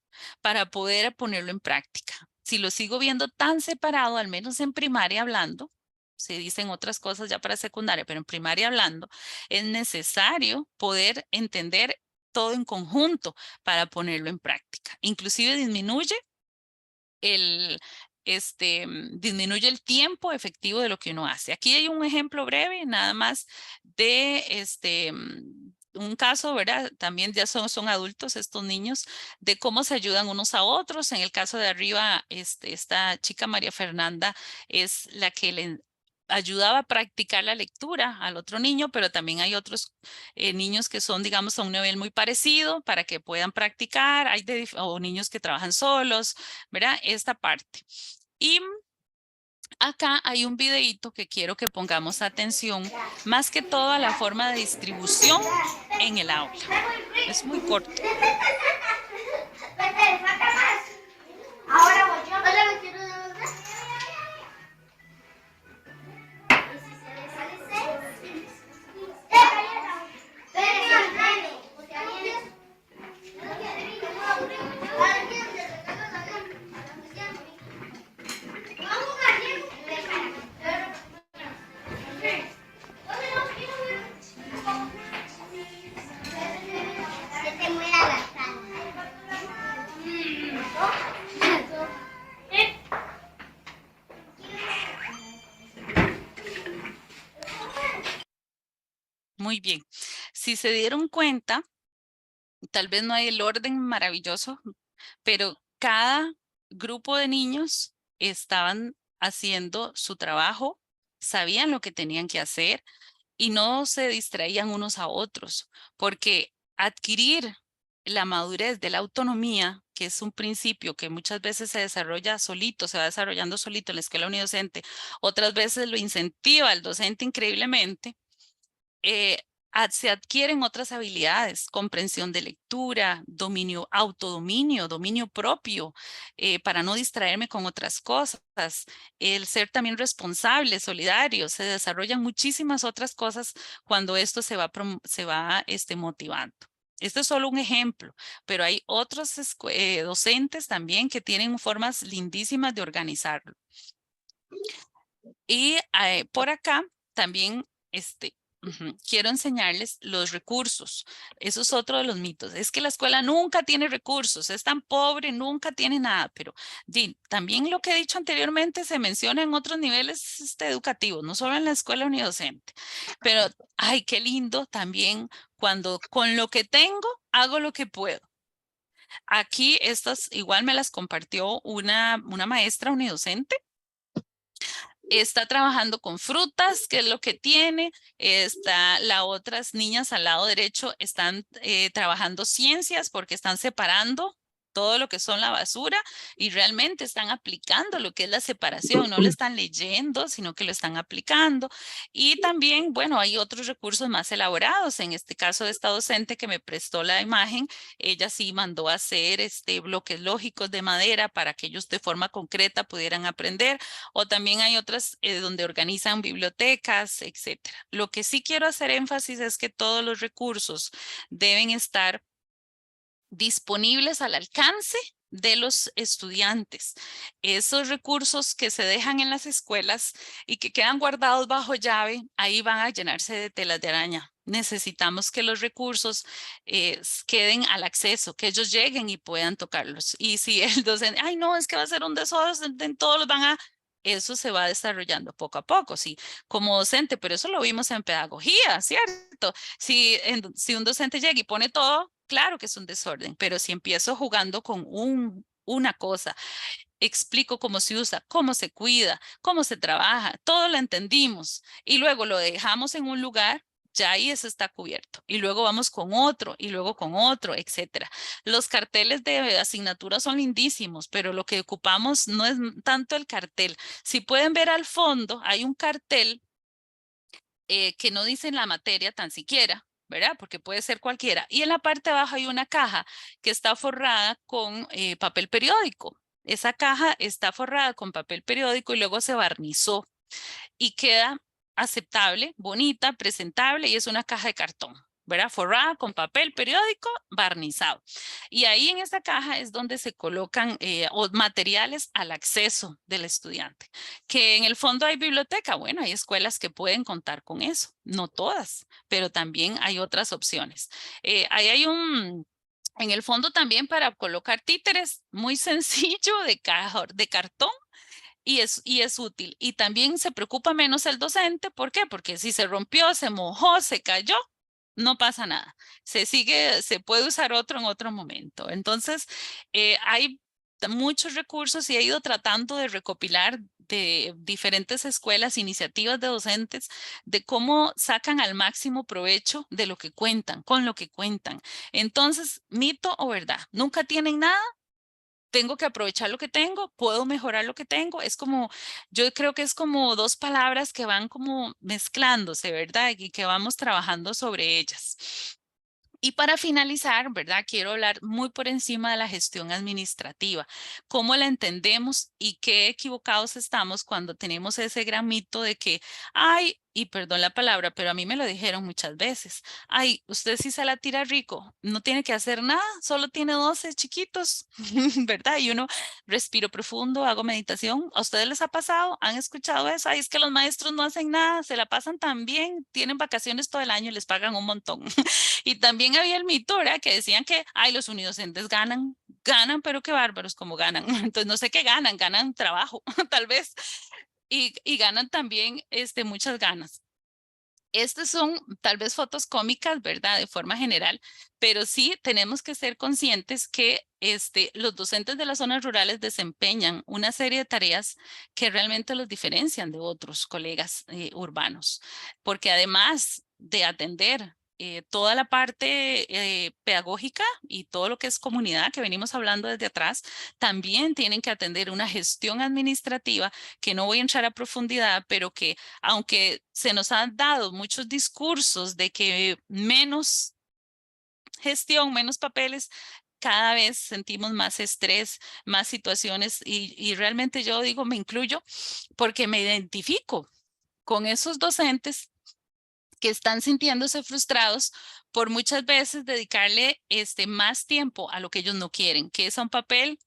para poder ponerlo en práctica. Si lo sigo viendo tan separado, al menos en primaria hablando, se dicen otras cosas ya para secundaria, pero en primaria hablando, es necesario poder entender todo en conjunto para ponerlo en práctica. Inclusive disminuye el tiempo efectivo de lo que uno hace. Aquí hay un ejemplo breve nada más de un caso, ¿verdad? También ya son adultos estos niños, de cómo se ayudan unos a otros. En el caso de arriba, esta chica María Fernanda es la que le ayudaba a practicar la lectura al otro niño, pero también hay otros niños que son, digamos, a un nivel muy parecido para que puedan practicar, o niños que trabajan solos, ¿verdad? Esta parte. Y acá hay un videíto que quiero que pongamos atención, más que todo a la forma de distribución en el aula. Es muy corto. Ahora voy yo. Hola, me quiero devolver. ¿Y si se le sale 6? Muy bien. Si se dieron cuenta, tal vez no hay el orden maravilloso, pero cada grupo de niños estaban haciendo su trabajo, sabían lo que tenían que hacer y no se distraían unos a otros, porque adquirir la madurez de la autonomía, que es un principio que muchas veces se desarrolla solito, se va desarrollando solito en la escuela unidocente, otras veces lo incentiva el docente increíblemente, se adquieren otras habilidades, comprensión de lectura, autodominio, dominio propio, para no distraerme con otras cosas, el ser también responsable, solidario, se desarrollan muchísimas otras cosas cuando esto se va motivando. Este es solo un ejemplo, pero hay otros docentes también que tienen formas lindísimas de organizarlo. Y por acá también, quiero enseñarles los recursos. Eso es otro de los mitos. Es que la escuela nunca tiene recursos, es tan pobre, nunca tiene nada, pero también lo que he dicho anteriormente se menciona en otros niveles educativos, no solo en la escuela unidocente. Pero, ay, qué lindo también cuando con lo que tengo hago lo que puedo. Aquí estas igual me las compartió una maestra unidocente. Está trabajando con frutas, que es lo que tiene. Las otras niñas al lado derecho están trabajando ciencias porque están separando todo lo que son la basura y realmente están aplicando lo que es la separación. No lo están leyendo, sino que lo están aplicando. Y también, bueno, hay otros recursos más elaborados. En este caso de esta docente que me prestó la imagen, ella sí mandó a hacer bloques lógicos de madera para que ellos de forma concreta pudieran aprender. O también hay otras donde organizan bibliotecas, etcétera. Lo que sí quiero hacer énfasis es que todos los recursos deben estar disponibles al alcance de los estudiantes. Esos recursos que se dejan en las escuelas y que quedan guardados bajo llave, ahí van a llenarse de telas de araña. Necesitamos que los recursos queden al acceso, que ellos lleguen y puedan tocarlos. Y si el docente, ay no, es que va a ser un desorden, todos los van a... Eso se va desarrollando poco a poco, sí, como docente, pero eso lo vimos en pedagogía, ¿cierto? Si un docente llega y pone todo, claro que es un desorden, pero si empiezo jugando con una cosa, explico cómo se usa, cómo se cuida, cómo se trabaja, todo lo entendimos y luego lo dejamos en un lugar, ya ahí eso está cubierto. Y luego vamos con otro y luego con otro, etcétera. Los carteles de asignatura son lindísimos, pero lo que ocupamos no es tanto el cartel. Si pueden ver al fondo, hay un cartel que no dice la materia tan siquiera, ¿verdad? Porque puede ser cualquiera. Y en la parte de abajo hay una caja que está forrada con papel periódico. Esa caja está forrada con papel periódico y luego se barnizó y queda aceptable, bonita, presentable y es una caja de cartón, ¿verdad? Forrada con papel periódico, barnizado. Y ahí en esa caja es donde se colocan materiales al acceso del estudiante. Que en el fondo hay biblioteca, bueno, hay escuelas que pueden contar con eso, no todas, pero también hay otras opciones. Ahí hay en el fondo también para colocar títeres, muy sencillo de cartón y es útil. Y también se preocupa menos el docente. ¿Por qué? Porque si se rompió, se mojó, se cayó, no pasa nada. Se puede usar otro en otro momento. Entonces, hay muchos recursos y he ido tratando de recopilar de diferentes escuelas, iniciativas de docentes, de cómo sacan al máximo provecho de lo que cuentan, con lo que cuentan. Entonces, mito o verdad, nunca tienen nada. Tengo que aprovechar lo que tengo, puedo mejorar lo que tengo. Es como, yo creo que es como dos palabras que van como mezclándose, ¿verdad? Y que vamos trabajando sobre ellas. Y para finalizar, ¿verdad? Quiero hablar muy por encima de la gestión administrativa, cómo la entendemos y qué equivocados estamos cuando tenemos ese gran mito de que, ay, y perdón la palabra, pero a mí me lo dijeron muchas veces, ay, usted sí se la tira rico, no tiene que hacer nada, solo tiene 12 chiquitos, ¿verdad? Y uno respiro profundo, hago meditación. ¿A ustedes les ha pasado? ¿Han escuchado eso? Ay, es que los maestros no hacen nada, se la pasan tan bien, tienen vacaciones todo el año y les pagan un montón. Y también había el mito, ¿verdad? Que decían que, ay, los unidocentes ganan, pero qué bárbaros como ganan. Entonces, no sé qué ganan trabajo, tal vez, y ganan también muchas ganas. Estas son tal vez fotos cómicas, ¿verdad? De forma general, pero sí tenemos que ser conscientes que los docentes de las zonas rurales desempeñan una serie de tareas que realmente los diferencian de otros colegas urbanos, porque además de atender toda la parte pedagógica y todo lo que es comunidad que venimos hablando desde atrás, también tienen que atender una gestión administrativa que no voy a entrar a profundidad, pero que aunque se nos han dado muchos discursos de que menos gestión, menos papeles, cada vez sentimos más estrés, más situaciones y realmente yo digo, me incluyo porque me identifico con esos docentes que están sintiéndose frustrados por muchas veces dedicarle más tiempo a lo que ellos no quieren, que es a un papel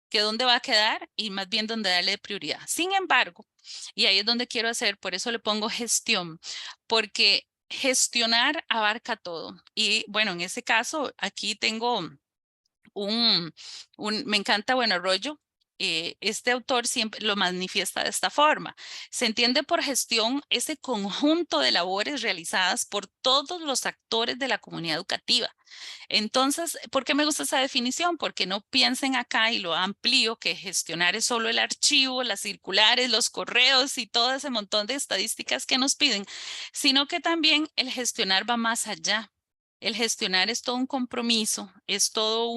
que dónde va a quedar y más bien dónde darle prioridad. Sin embargo, y ahí es donde quiero hacer, por eso le pongo gestión, porque gestionar abarca todo. Y bueno, en ese caso, aquí tengo me encanta Buenarrollo. Este autor siempre lo manifiesta de esta forma. Se entiende por gestión ese conjunto de labores realizadas por todos los actores de la comunidad educativa. Entonces, ¿por qué me gusta esa definición? Porque no piensen acá, y lo amplío, que gestionar es solo el archivo, las circulares, los correos y todo ese montón de estadísticas que nos piden, sino que también el gestionar va más allá. El gestionar es todo un compromiso, es todo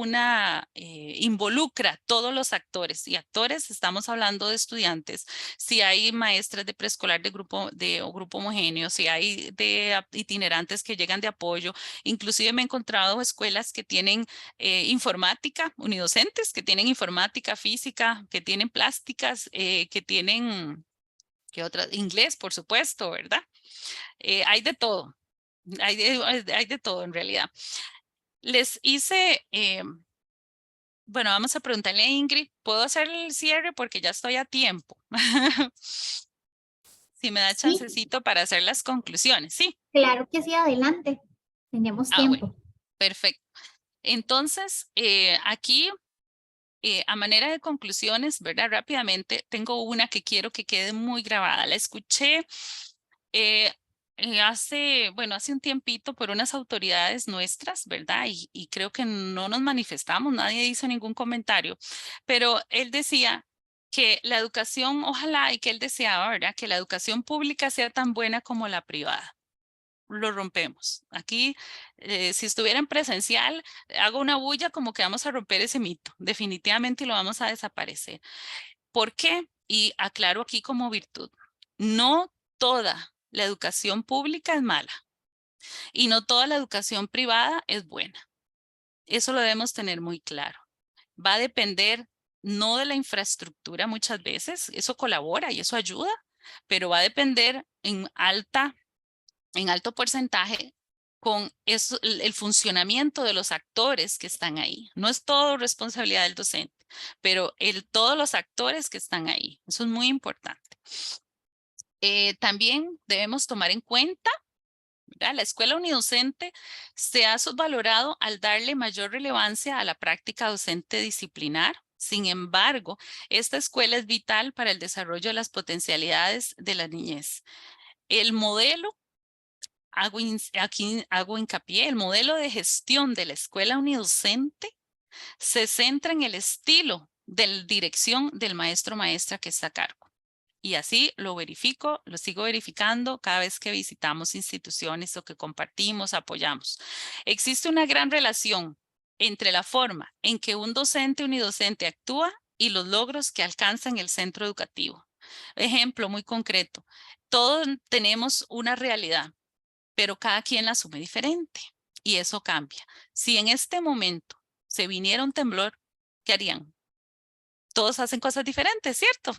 involucra a todos los actores, y actores estamos hablando de estudiantes, si hay maestras de preescolar o grupo homogéneo, si hay de itinerantes que llegan de apoyo. Inclusive me he encontrado escuelas que tienen informática, unidocentes que tienen informática, física, que tienen plásticas, que tienen, ¿qué otra? Inglés, por supuesto, ¿verdad? Hay de todo. Hay de todo en realidad. Les hice, bueno, vamos a preguntarle a Ingrid, ¿puedo hacer el cierre? Porque ya estoy a tiempo. Si me da Sí, chancecito para hacer las conclusiones, ¿sí? claro que sí, adelante. Tenemos Ah, bueno, tiempo. perfecto. Entonces, aquí, a manera de conclusiones, ¿verdad? Rápidamente, tengo una que quiero que quede muy grabada. La escuché hace un tiempito por unas autoridades nuestras, ¿verdad? Y creo que no nos manifestamos, nadie hizo ningún comentario, pero él decía que la educación, ojalá, y que él deseaba, ¿verdad? Que la educación pública sea tan buena como la privada. Lo rompemos. Aquí, si estuviera en presencial, hago una bulla como que vamos a romper ese mito, definitivamente, y lo vamos a desaparecer. ¿Por qué? Y aclaro aquí como virtud. No toda la educación pública es mala y no toda la educación privada es buena. Eso lo debemos tener muy claro. Va a depender no de la infraestructura muchas veces, eso colabora y eso ayuda, pero va a depender en alto porcentaje con eso, el funcionamiento de los actores que están ahí. No es todo responsabilidad del docente, pero todos los actores que están ahí. Eso es muy importante. También debemos tomar en cuenta, ¿verdad? La escuela unidocente se ha subvalorado al darle mayor relevancia a la práctica docente disciplinar. Sin embargo, esta escuela es vital para el desarrollo de las potencialidades de la niñez. El modelo, aquí hago hincapié, el modelo de gestión de la escuela unidocente se centra en el estilo de dirección del maestro o maestra que está a cargo. Y así lo verifico, lo sigo verificando cada vez que visitamos instituciones o que compartimos, apoyamos. Existe una gran relación entre la forma en que un docente unidocente actúa y los logros que alcanza en el centro educativo. Ejemplo muy concreto, todos tenemos una realidad, pero cada quien la asume diferente y eso cambia. Si en este momento se viniera un temblor, ¿qué harían? Todos hacen cosas diferentes, ¿cierto?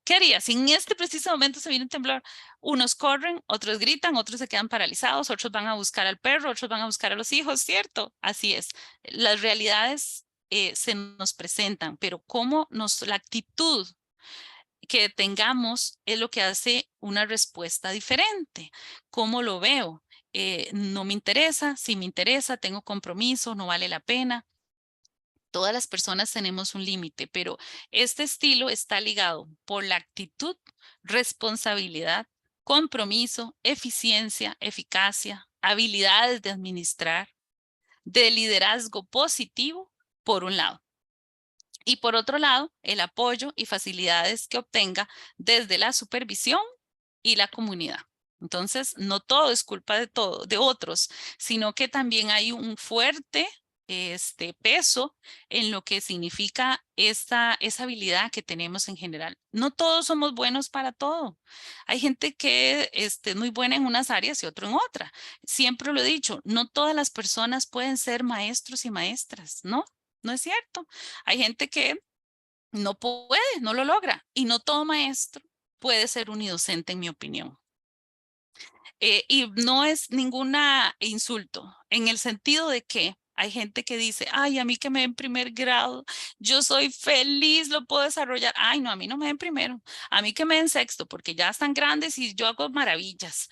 ¿Qué harías? Si en este preciso momento se viene un temblor, unos corren, otros gritan, otros se quedan paralizados, otros van a buscar al perro, otros van a buscar a los hijos, ¿cierto? Así es. Las realidades se nos presentan, pero la actitud que tengamos es lo que hace una respuesta diferente. ¿Cómo lo veo? No me interesa, si me interesa, tengo compromiso, no vale la pena. Todas las personas tenemos un límite, pero este estilo está ligado por la actitud, responsabilidad, compromiso, eficiencia, eficacia, habilidades de administrar, de liderazgo positivo, por un lado. Y por otro lado, el apoyo y facilidades que obtenga desde la supervisión y la comunidad. Entonces, no todo es culpa de otros, sino que también hay un fuerte peso en lo que significa esa habilidad que tenemos en general. No todos somos buenos para todo. Hay gente que es muy buena en unas áreas y otro en otra. Siempre lo he dicho, no todas las personas pueden ser maestros y maestras, ¿no? No es cierto. Hay gente que no puede, no lo logra, y no todo maestro puede ser unidocente, en mi opinión. Y no es ninguna insulto, en el sentido de que hay gente que dice, ay, a mí que me den primer grado, yo soy feliz, lo puedo desarrollar. Ay, no, a mí no me den primero, a mí que me den sexto, porque ya están grandes y yo hago maravillas.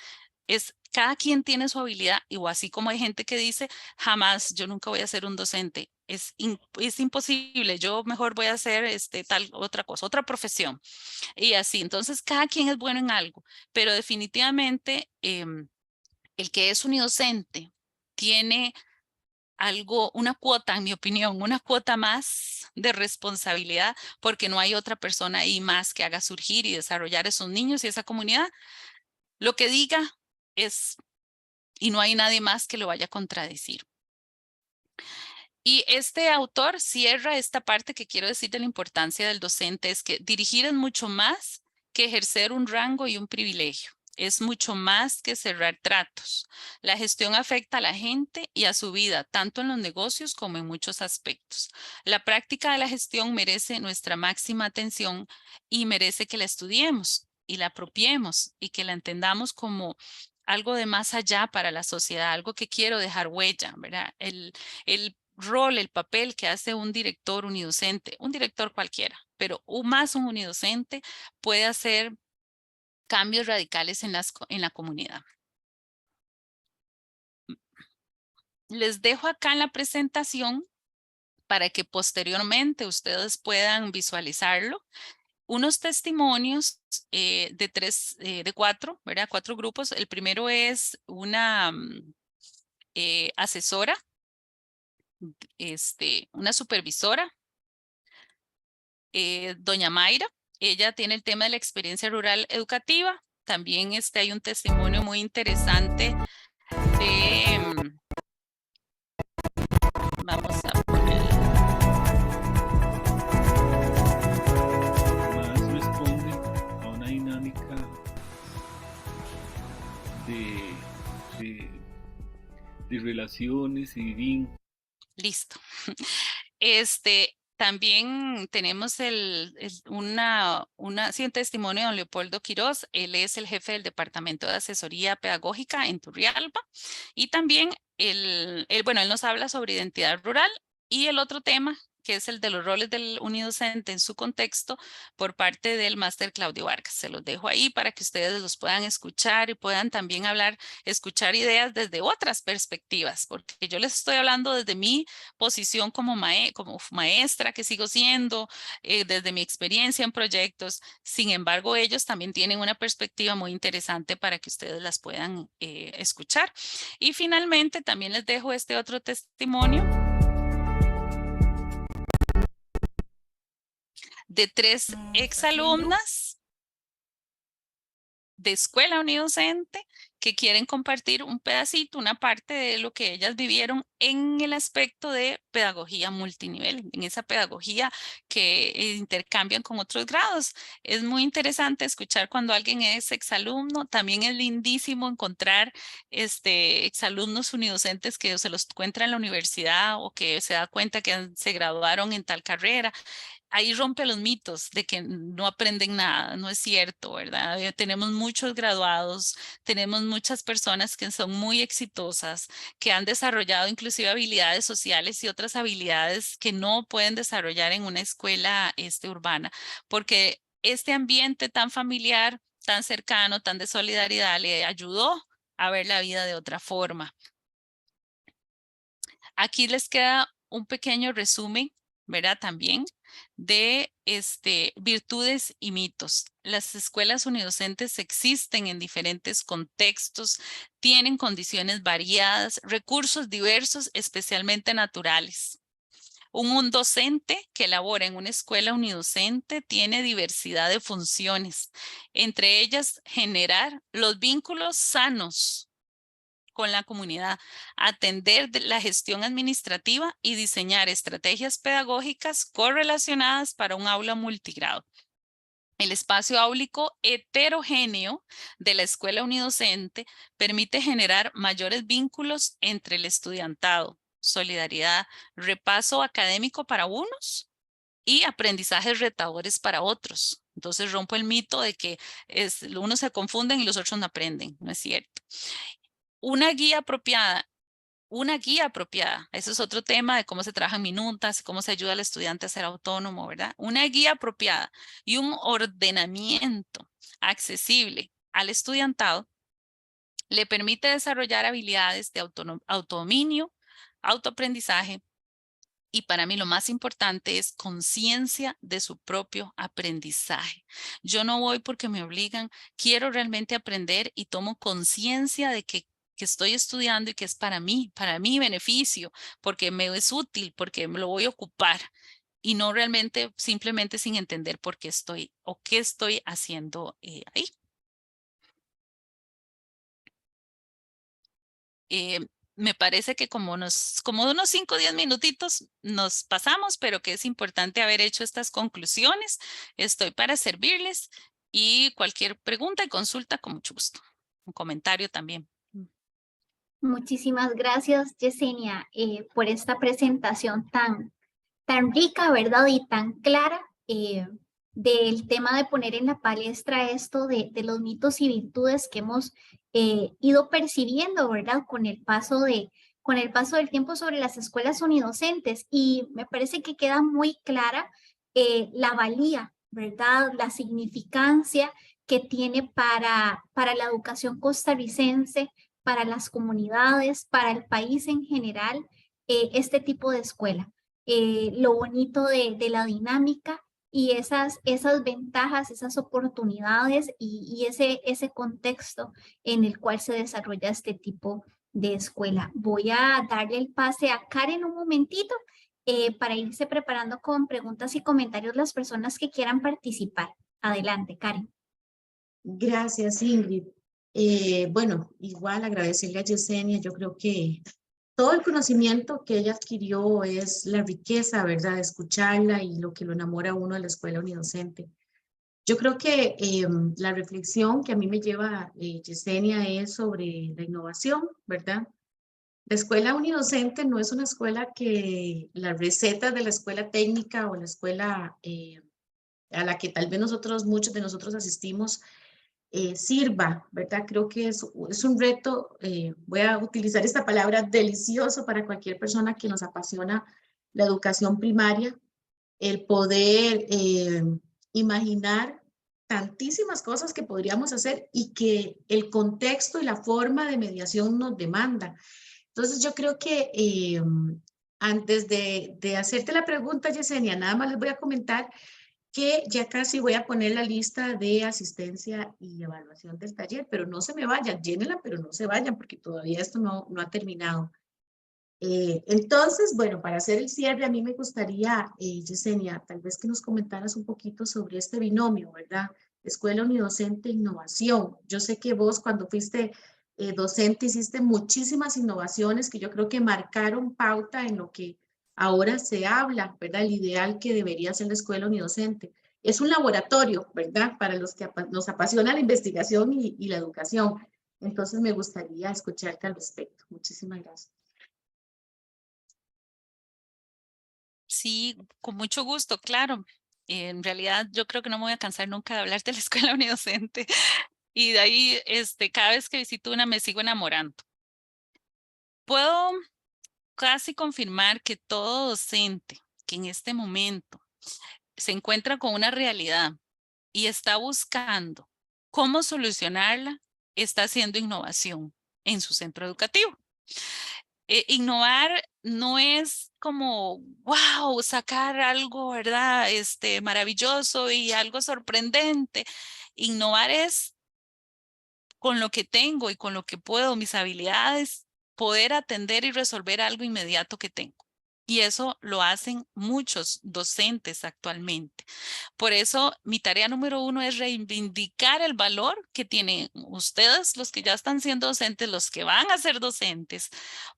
Es Cada quien tiene su habilidad, y así como hay gente que dice, jamás, yo nunca voy a ser un docente. Es imposible, yo mejor voy a hacer tal otra cosa, otra profesión. Y así, entonces cada quien es bueno en algo, pero definitivamente el que es unidocente tiene algo, una cuota, en mi opinión, una cuota más de responsabilidad, porque no hay otra persona ahí más que haga surgir y desarrollar esos niños y esa comunidad. Lo que diga es, y no hay nadie más que lo vaya a contradecir. Y este autor cierra esta parte que quiero decir de la importancia del docente, es que dirigir es mucho más que ejercer un rango y un privilegio. Es mucho más que cerrar tratos. La gestión afecta a la gente y a su vida, tanto en los negocios como en muchos aspectos. La práctica de la gestión merece nuestra máxima atención y merece que la estudiemos y la apropiemos y que la entendamos como algo de más allá para la sociedad, algo que quiero dejar huella, ¿verdad? El rol, el papel que hace un director unidocente, un director cualquiera, pero más un unidocente puede hacer cambios radicales en la comunidad. Les dejo acá en la presentación para que posteriormente ustedes puedan visualizarlo. Unos testimonios de cuatro, ¿verdad? 4 grupos. El primero es una asesora, una supervisora, doña Mayra. Ella tiene el tema de la experiencia rural educativa. También hay un testimonio muy interesante de, vamos a poner. Más responde a una dinámica de relaciones y vínculos. Listo. También tenemos un testimonio de don Leopoldo Quiroz. Él es el jefe del Departamento de Asesoría Pedagógica en Turrialba. Y también él nos habla sobre identidad rural. Y el otro tema, que es el de los roles del unidocente en su contexto, por parte del máster Claudio Vargas. Se los dejo ahí para que ustedes los puedan escuchar y puedan también escuchar ideas desde otras perspectivas, porque yo les estoy hablando desde mi posición como maestra que sigo siendo, desde mi experiencia en proyectos. Sin embargo, ellos también tienen una perspectiva muy interesante para que ustedes las puedan escuchar. Y finalmente también les dejo este otro testimonio de 3 exalumnas de Escuela Unidocente que quieren compartir un pedacito, una parte de lo que ellas vivieron en el aspecto de pedagogía multinivel, en esa pedagogía que intercambian con otros grados. Es muy interesante escuchar cuando alguien es exalumno. También es lindísimo encontrar exalumnos unidocentes que se los encuentra en la universidad o que se da cuenta que se graduaron en tal carrera. Ahí rompe los mitos de que no aprenden nada, no es cierto, ¿verdad? Tenemos muchos graduados, tenemos muchas personas que son muy exitosas, que han desarrollado inclusive habilidades sociales y otras habilidades que no pueden desarrollar en una escuela urbana, porque este ambiente tan familiar, tan cercano, tan de solidaridad le ayudó a ver la vida de otra forma. Aquí les queda un pequeño resumen, ¿verdad? También de virtudes y mitos. Las escuelas unidocentes existen en diferentes contextos, tienen condiciones variadas, recursos diversos, especialmente naturales. Un docente que labora en una escuela unidocente tiene diversidad de funciones, entre ellas generar los vínculos sanos con la comunidad, atender la gestión administrativa y diseñar estrategias pedagógicas correlacionadas para un aula multigrado. El espacio áulico heterogéneo de la escuela unidocente permite generar mayores vínculos entre el estudiantado, solidaridad, repaso académico para unos y aprendizajes retadores para otros. Entonces rompo el mito de que unos se confunden y los otros no aprenden, no es cierto. Una guía apropiada, ese es otro tema de cómo se trabajan minutas, cómo se ayuda al estudiante a ser autónomo, ¿verdad? Una guía apropiada y un ordenamiento accesible al estudiantado Le permite desarrollar habilidades de autodominio, autoaprendizaje y para mí lo más importante es conciencia de su propio aprendizaje. Yo no voy porque me obligan, quiero realmente aprender y tomo conciencia de que estoy estudiando y que es para mí, mi beneficio, porque me es útil, porque me lo voy a ocupar y no realmente simplemente sin entender por qué estoy o qué estoy haciendo ahí. Me parece que como unos 5 o 10 minutitos nos pasamos, pero que es importante haber hecho estas conclusiones. Estoy para servirles y cualquier pregunta y consulta con mucho gusto. Un comentario también. Muchísimas gracias, Yesenia, por esta presentación tan rica, ¿verdad? Y tan clara del tema de poner en la palestra esto de los mitos y virtudes que hemos ido percibiendo, ¿verdad? Con el paso del tiempo sobre las escuelas unidocentes. Y me parece que queda muy clara la valía, ¿verdad? La significancia que tiene para la educación costarricense, para las comunidades, para el país en general, este tipo de escuela. Lo bonito de la dinámica y esas ventajas, esas oportunidades y ese contexto en el cual se desarrolla este tipo de escuela. Voy a darle el pase a Karen un momentito para irse preparando con preguntas y comentarios las personas que quieran participar. Adelante, Karen. Gracias, Ingrid. Bueno, igual agradecerle a Yesenia. Yo creo que todo el conocimiento que ella adquirió es la riqueza, ¿verdad? De escucharla y lo que lo enamora a uno de la escuela unidocente. Yo creo que la reflexión que a mí me lleva Yesenia es sobre la innovación, ¿verdad? La escuela unidocente no es una escuela que las recetas de la escuela técnica o la escuela a la que tal vez muchos de nosotros asistimos, sirva, ¿verdad? Creo que es un reto, voy a utilizar esta palabra, delicioso para cualquier persona que nos apasiona la educación primaria, el poder imaginar tantísimas cosas que podríamos hacer y que el contexto y la forma de mediación nos demanda. Entonces yo creo que antes de hacerte la pregunta, Yesenia, nada más les voy a comentar que ya casi voy a poner la lista de asistencia y evaluación del taller, pero no se me vayan, llénenla, pero no se vayan porque todavía esto no ha terminado. Entonces, bueno, para hacer el cierre, a mí me gustaría, Yesenia, tal vez que nos comentaras un poquito sobre este binomio, ¿verdad? Escuela Unidocente e Innovación. Yo sé que vos cuando fuiste docente hiciste muchísimas innovaciones que yo creo que marcaron pauta en lo que ahora se habla, ¿verdad? El ideal que debería ser la escuela unidocente. Es un laboratorio, ¿verdad? Para los que nos apasiona la investigación y la educación. Entonces me gustaría escucharte al respecto. Muchísimas gracias. Sí, con mucho gusto, claro. En realidad yo creo que no me voy a cansar nunca de hablar de la escuela unidocente y de ahí cada vez que visito una me sigo enamorando. Puedo casi confirmar que todo docente que en este momento se encuentra con una realidad y está buscando cómo solucionarla, está haciendo innovación en su centro educativo. Innovar no es como, wow, sacar algo, ¿verdad? Maravilloso y algo sorprendente. Innovar es con lo que tengo y con lo que puedo, mis habilidades, poder atender y resolver algo inmediato que tengo. Y eso lo hacen muchos docentes actualmente. Por eso, mi tarea número 1 es reivindicar el valor que tienen ustedes, los que ya están siendo docentes, los que van a ser docentes,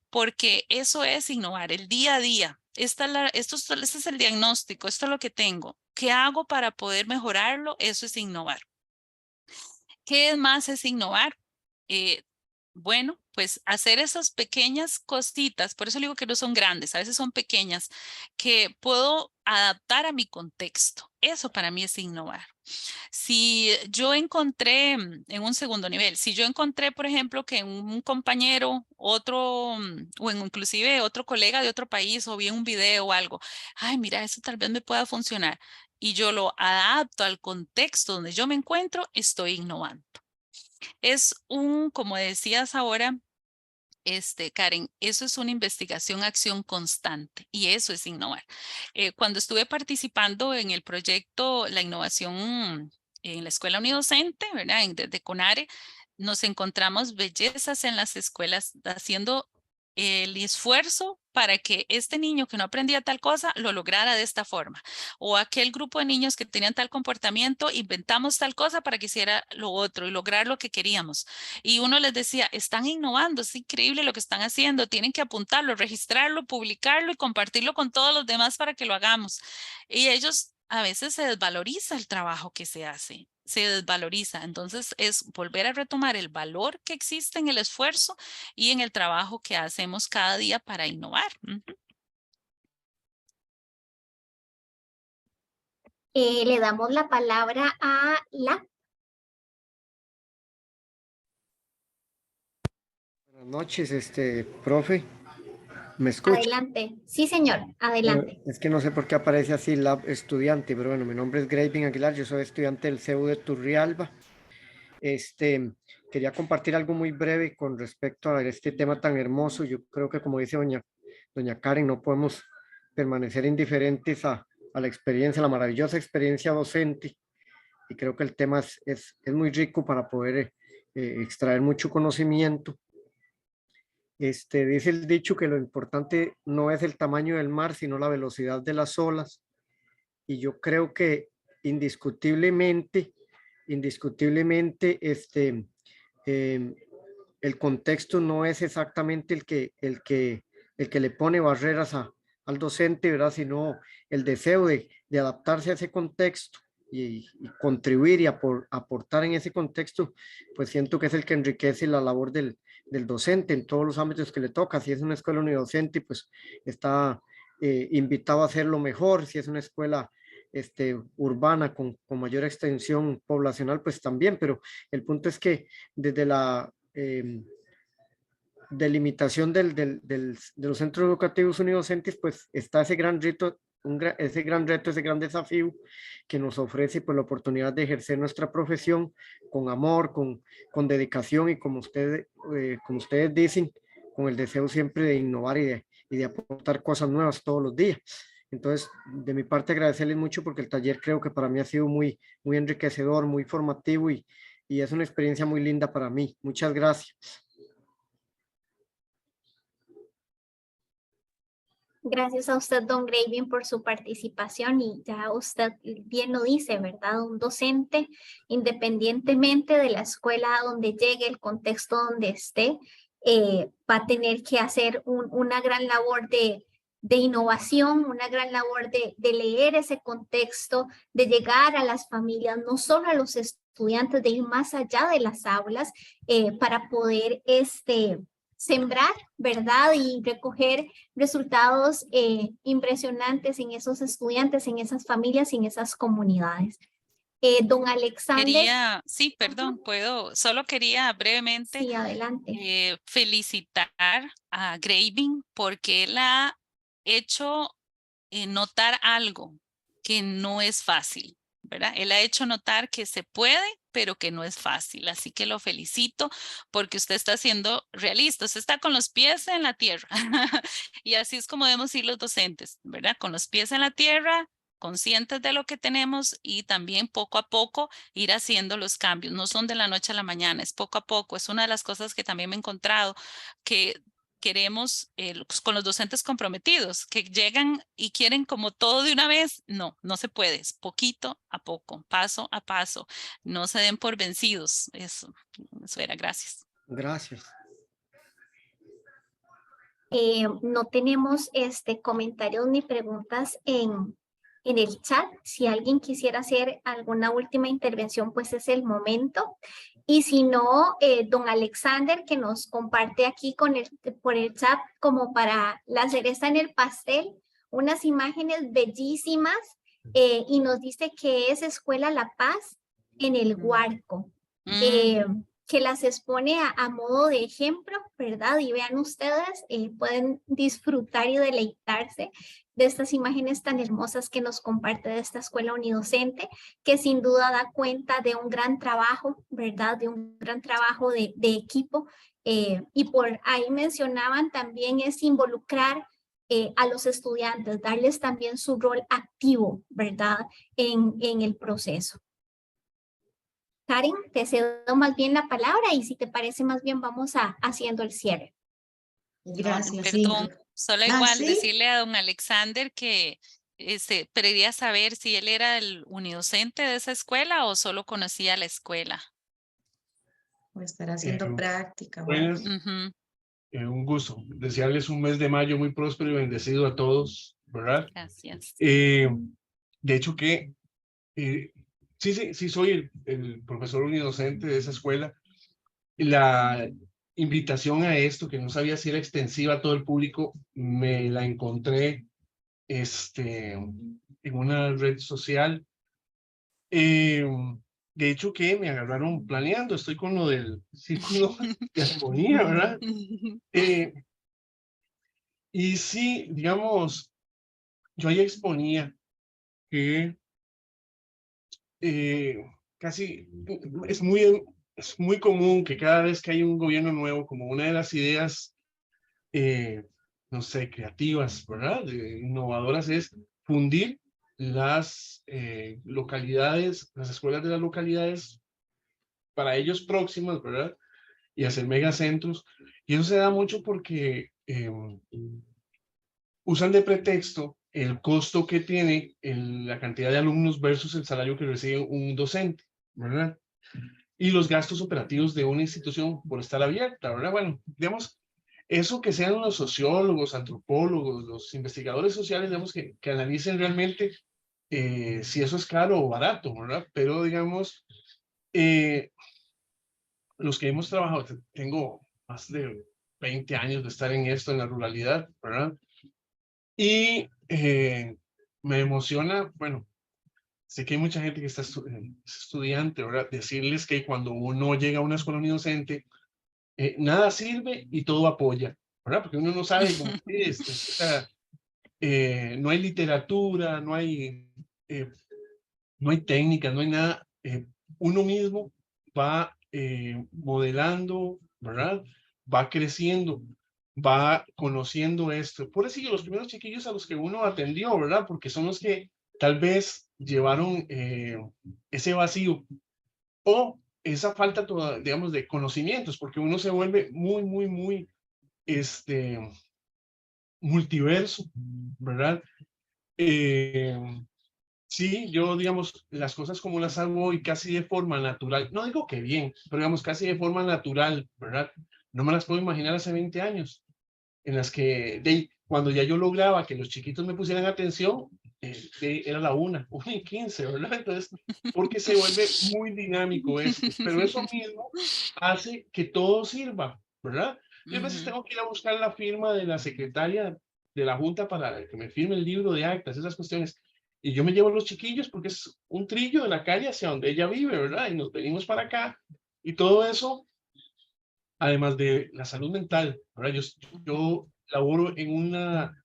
porque eso es innovar el día a día. Este es el diagnóstico, esto es lo que tengo. ¿Qué hago para poder mejorarlo? Eso es innovar. ¿Qué más es innovar? Bueno, pues hacer esas pequeñas cositas, por eso digo que no son grandes, a veces son pequeñas, que puedo adaptar a mi contexto. Eso para mí es innovar. Si yo encontré en un segundo nivel, si yo encontré, por ejemplo, que un compañero, otro, o inclusive otro colega de otro país, o vi un video o algo, ay, mira, eso tal vez me pueda funcionar, y yo lo adapto al contexto donde yo me encuentro, estoy innovando. como decías ahora, Karen, eso es una investigación, acción constante y eso es innovar. Cuando estuve participando en el proyecto La Innovación en la Escuela Unidocente, ¿verdad? Desde CONARE, nos encontramos bellezas en las escuelas haciendo el esfuerzo para que este niño que no aprendía tal cosa lo lograra de esta forma. O aquel grupo de niños que tenían tal comportamiento, inventamos tal cosa para que hiciera lo otro y lograr lo que queríamos. Y uno les decía, están innovando, es increíble lo que están haciendo, tienen que apuntarlo, registrarlo, publicarlo y compartirlo con todos los demás para que lo hagamos. Y ellos a veces se desvaloriza el trabajo que se hace, se desvaloriza. Entonces es volver a retomar el valor que existe en el esfuerzo y en el trabajo que hacemos cada día para innovar. Le damos la palabra a la. Buenas noches, profe. ¿Me escucha? Adelante. Sí, señor. Adelante. Es que no sé por qué aparece así la estudiante, pero bueno, mi nombre es Graving Aguilar, yo soy estudiante del CEU de Turrialba. Quería compartir algo muy breve con respecto a este tema tan hermoso. Yo creo que, como dice doña Karen, no podemos permanecer indiferentes a la experiencia, la maravillosa experiencia docente. Y creo que el tema es muy rico para poder extraer mucho conocimiento. Dice el dicho que lo importante no es el tamaño del mar, sino la velocidad de las olas. Y yo creo que indiscutiblemente, el contexto no es exactamente el que le pone barreras al docente, ¿verdad? Sino el deseo de adaptarse a ese contexto y contribuir y aportar en ese contexto, pues siento que es el que enriquece la labor del docente en todos los ámbitos que le toca. Si es una escuela unidocente, pues está invitado a hacerlo mejor. Si es una escuela urbana con mayor extensión poblacional, pues también. Pero el punto es que desde la delimitación de los centros educativos unidocentes, pues está ese gran reto, ese gran desafío que nos ofrece pues, la oportunidad de ejercer nuestra profesión con amor, con dedicación y como ustedes dicen, con el deseo siempre de innovar y de aportar cosas nuevas todos los días. Entonces, de mi parte, agradecerles mucho porque el taller creo que para mí ha sido muy enriquecedor, muy formativo y es una experiencia muy linda para mí. Muchas gracias. Gracias a usted, don Graving, por su participación y ya usted bien lo dice, ¿verdad? Un docente, independientemente de la escuela donde llegue, el contexto donde esté, va a tener que hacer una gran labor de innovación, una gran labor de leer ese contexto, de llegar a las familias, no solo a los estudiantes, de ir más allá de las aulas para poder sembrar, ¿verdad? Y recoger resultados impresionantes en esos estudiantes, en esas familias y en esas comunidades. Don Alexander. Sí, perdón, solo quería brevemente sí, adelante. Felicitar a Graving porque él ha hecho notar algo que no es fácil, ¿verdad? Él ha hecho notar que se puede, pero que no es fácil. Así que lo felicito porque usted está siendo realista, usted está con los pies en la tierra. Y así es como debemos ir los docentes, ¿verdad? Con los pies en la tierra, conscientes de lo que tenemos y también poco a poco ir haciendo los cambios. No son de la noche a la mañana, es poco a poco. Es una de las cosas que también me he encontrado que queremos con los docentes comprometidos, que llegan y quieren como todo de una vez. No, no se puede, es poquito a poco, paso a paso. No se den por vencidos. Eso era, gracias. Gracias. No tenemos comentarios ni preguntas en el chat. Si alguien quisiera hacer alguna última intervención, pues es el momento. Y si no, don Alexander, que nos comparte aquí por el chat como para la cereza en el pastel, unas imágenes bellísimas y nos dice que es Escuela La Paz en el Guarco. que las expone a modo de ejemplo, ¿verdad? Y vean ustedes, pueden disfrutar y deleitarse de estas imágenes tan hermosas que nos comparte de esta escuela unidocente, que sin duda da cuenta de un gran trabajo, ¿verdad? De un gran trabajo de equipo. Y por ahí mencionaban también es involucrar a los estudiantes, darles también su rol activo, ¿verdad? En el proceso. Karen, te cedo más bien la palabra y si te parece más bien vamos haciendo el cierre. Gracias, Perdón, Ingrid. solo Ah, igual sí. decirle a don Alexander que quería saber si él era el unidocente de esa escuela o solo conocía la escuela. O estar haciendo práctica. o Buenas, algo. Ujú. un gusto. Desearles un mes de mayo muy próspero y bendecido a todos, ¿verdad? Gracias. De hecho que sí soy el profesor unidocente de esa escuela. La invitación a esto, que no sabía si era extensiva a todo el público, me la encontré en una red social. De hecho que me agarraron planeando, estoy con lo del círculo de armonía, ¿verdad? Y sí, digamos, yo ahí exponía que casi es muy común que cada vez que hay un gobierno nuevo, como una de las ideas, no sé, creativas, ¿verdad? Innovadoras es fundir las localidades, las escuelas de las localidades para ellos próximas, ¿verdad? Y hacer megacentros. Y eso se da mucho porque usan de pretexto el costo que tiene la cantidad de alumnos versus el salario que recibe un docente, ¿verdad? Y los gastos operativos de una institución por estar abierta, ¿verdad? Bueno, digamos, eso que sean los sociólogos, antropólogos, los investigadores sociales, digamos, que analicen realmente si eso es caro o barato, ¿verdad? Pero, digamos, los que hemos trabajado, tengo más de 20 años de estar en esto, en la ruralidad, ¿verdad? Y me emociona, bueno, sé que hay mucha gente que está estudiante, ¿verdad? Decirles que cuando uno llega a una escuela unidocente, nada sirve y todo apoya, ¿verdad? Porque uno no sabe cómo es, no hay literatura, no hay técnicas, no hay nada. Uno mismo va modelando, ¿verdad? Va creciendo, va conociendo esto. Por eso los primeros chiquillos a los que uno atendió, ¿verdad? Porque son los que tal vez llevaron ese vacío o esa falta, digamos, de conocimientos, porque uno se vuelve muy, multiverso, ¿verdad? Sí, yo, digamos, las cosas como las hago hoy casi de forma natural, no digo que bien, pero digamos casi de forma natural, ¿verdad? No me las puedo imaginar hace 20 años, en las que cuando ya yo lograba que los chiquitos me pusieran atención, era la 1:15, ¿verdad? Entonces, porque se vuelve muy dinámico esto, pero eso mismo hace que todo sirva, ¿verdad? Yo a veces Ujú. tengo que ir a buscar la firma de la secretaria de la Junta para que me firme el libro de actas, esas cuestiones. Y yo me llevo a los chiquillos porque es un trillo de la calle hacia donde ella vive, ¿verdad? Y nos venimos para acá. Y todo eso, además de la salud mental, ¿verdad? Yo laboro en una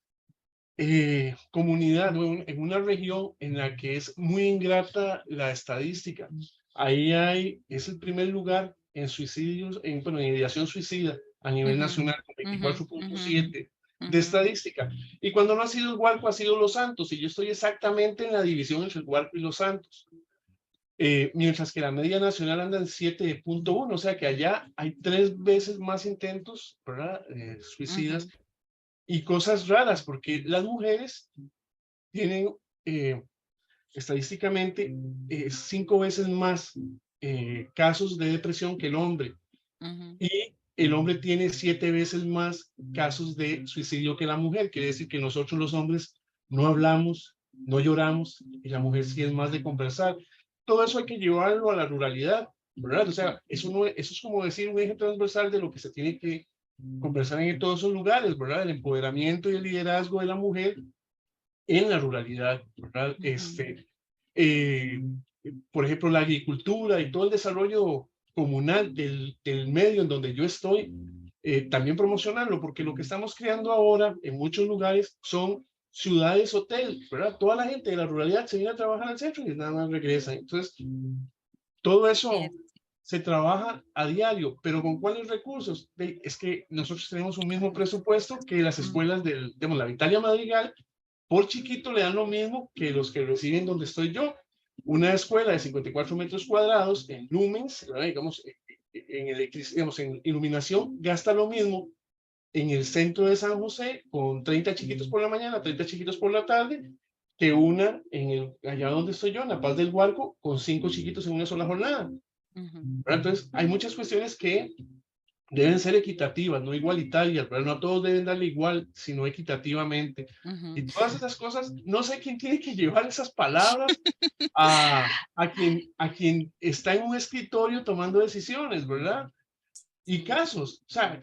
comunidad, ¿no? En una región en la que es muy ingrata la estadística. Ahí es el primer lugar en suicidios, bueno, en ideación suicida a nivel Ujú, nacional, con ujú, 24.7 de ujú, estadística. Y cuando no ha sido el Guarco, ha sido Los Santos, y yo estoy exactamente en la división entre el Guarco y Los Santos. Mientras que la media nacional anda en 7.1, o sea que allá hay 3 veces más intentos, ¿verdad? Suicidas ujú, y cosas raras, porque las mujeres tienen estadísticamente 5 veces más casos de depresión que el hombre, ujú, y el hombre tiene 7 veces más casos de suicidio que la mujer. Quiere decir que nosotros los hombres no hablamos, no lloramos, y la mujer sí es más de conversar. Todo eso hay que llevarlo a la ruralidad, ¿verdad? O sea, eso es como decir un eje transversal de lo que se tiene que conversar en todos esos lugares, ¿verdad? El empoderamiento y el liderazgo de la mujer en la ruralidad, ¿verdad? ujú. Por ejemplo, la agricultura y todo el desarrollo comunal del medio en donde yo estoy, también promocionarlo, porque lo que estamos creando ahora en muchos lugares son ciudades hotel, ¿verdad? Toda la gente de la ruralidad se viene a trabajar al centro y nada más regresa. Entonces, todo eso se trabaja a diario, pero ¿con cuáles recursos? Es que nosotros tenemos un mismo presupuesto que las escuelas digamos, la Vitalia Madrigal, por chiquito le dan lo mismo que los que reciben donde estoy yo. Una escuela de 54 metros cuadrados en lumens, ¿verdad? Digamos, en iluminación, gasta lo mismo en el centro de San José con 30 chiquitos por la mañana, 30 chiquitos por la tarde, que una allá donde estoy yo, en La Paz del Huarco, con 5 chiquitos en una sola jornada. Entonces, hay muchas cuestiones que deben ser equitativas, no igualitarias, pero no a todos deben darle igual, sino equitativamente. Y todas esas cosas, no sé quién tiene que llevar esas palabras a quien está en un escritorio tomando decisiones, ¿verdad? Y casos, o sea,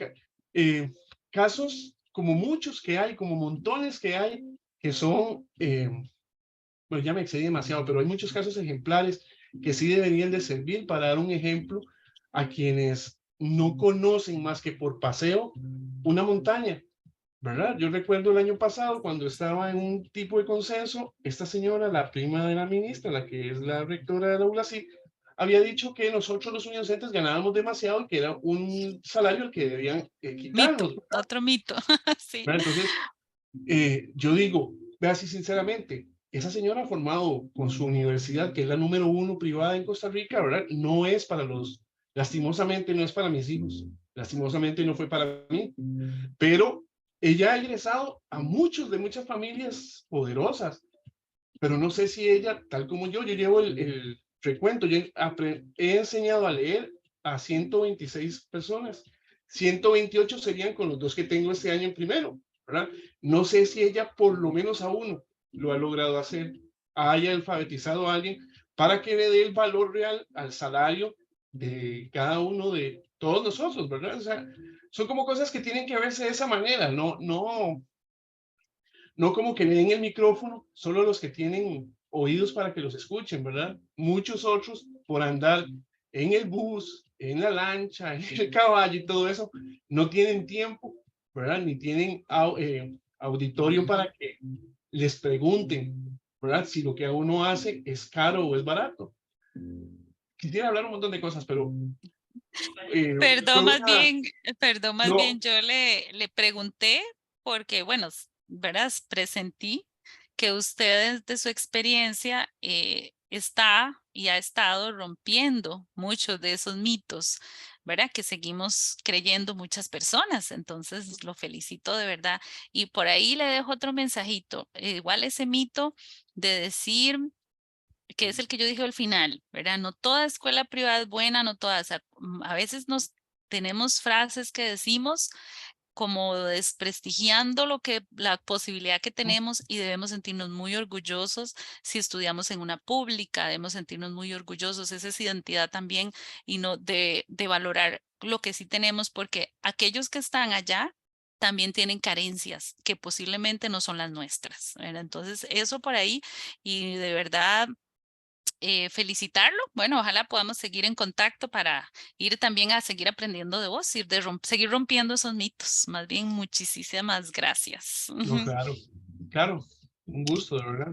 casos como muchos que hay, como montones que hay, que son, bueno, ya me excedí demasiado, pero hay muchos casos ejemplares que sí deberían de servir para dar un ejemplo a quienes no conocen más que por paseo una montaña, ¿verdad? Yo recuerdo el año pasado cuando estaba en un tipo de consenso, esta señora, la prima de la ministra, la que es la rectora de la ULACI, había dicho que nosotros los unidocentes ganábamos demasiado y que era un salario al que debían quitarnos. Mito, otro mito. Sí. Entonces, yo digo, vea así sinceramente, esa señora ha formado con su universidad, que es la número 1 privada en Costa Rica, ¿verdad? No es para lastimosamente no es para mis hijos, lastimosamente no fue para mí, pero ella ha ingresado a muchas familias poderosas, pero no sé si ella, tal como yo llevo el recuento, yo he enseñado a leer a 126 personas, 128 serían con los 2 que tengo este año en primero, ¿verdad? No sé si ella por lo menos a uno lo ha logrado hacer, haya alfabetizado a alguien para que le dé el valor real al salario de cada uno de todos nosotros, ¿verdad? O sea, son como cosas que tienen que verse de esa manera, no como que le den el micrófono solo los que tienen oídos para que los escuchen, ¿verdad? Muchos otros por andar en el bus, en la lancha, en el caballo y todo eso, no tienen tiempo, ¿verdad? Ni tienen auditorio para que les pregunten, ¿verdad? Si lo que uno hace es caro o es barato. Quisiera hablar un montón de cosas, pero... Perdón, más bien, yo le pregunté porque, bueno, verás, presentí que usted de su experiencia está y ha estado rompiendo muchos de esos mitos, ¿verdad? Que seguimos creyendo muchas personas. Entonces, lo felicito de verdad. Y por ahí le dejo otro mensajito. Igual ese mito de decir que es el que yo dije al final, ¿verdad? No toda escuela privada es buena, no todas. A veces tenemos frases que decimos como desprestigiando la posibilidad que tenemos y debemos sentirnos muy orgullosos si estudiamos en una pública, debemos sentirnos muy orgullosos, esa es identidad también y no de valorar lo que sí tenemos porque aquellos que están allá también tienen carencias que posiblemente no son las nuestras, ¿verdad? Entonces eso por ahí y de verdad felicitarlo. Bueno, ojalá podamos seguir en contacto para ir también a seguir aprendiendo de vos, seguir rompiendo esos mitos. Más bien, muchísimas gracias. No, claro, un gusto, de verdad.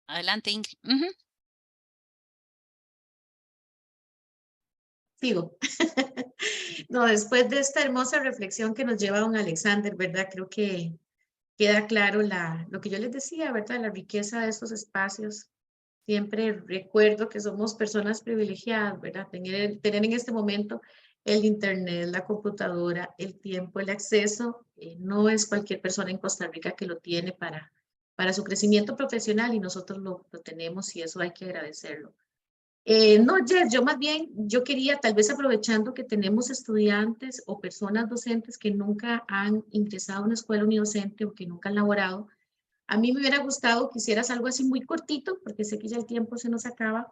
Adelante, Ingrid. Sigo. No, después de esta hermosa reflexión que nos lleva don Alexander, ¿verdad? Creo que queda claro lo que yo les decía, ¿verdad? La riqueza de estos espacios. Siempre recuerdo que somos personas privilegiadas, ¿verdad? Tener en este momento el internet, la computadora, el tiempo, el acceso, no es cualquier persona en Costa Rica que lo tiene para su crecimiento profesional y nosotros lo tenemos y eso hay que agradecerlo. No, Jess, yo más bien, yo quería, tal vez aprovechando que tenemos estudiantes o personas docentes que nunca han ingresado a una escuela unidocente o que nunca han laborado, a mí me hubiera gustado que hicieras algo así muy cortito, porque sé que ya el tiempo se nos acaba,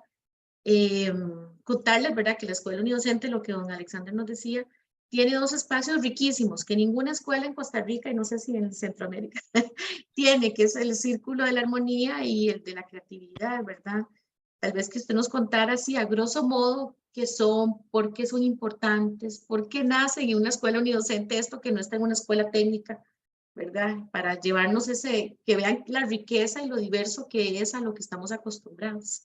contarles, ¿verdad? Que la escuela unidocente, lo que don Alexander nos decía, tiene 2 espacios riquísimos que ninguna escuela en Costa Rica, y no sé si en Centroamérica, tiene, que es el Círculo de la Armonía y el de la Creatividad, ¿verdad? tal vez que usted nos contara así a grosso modo qué son, por qué son importantes, por qué nacen en una escuela unidocente esto que no está en una escuela técnica, ¿verdad? Para llevarnos que vean la riqueza y lo diverso que es a lo que estamos acostumbrados.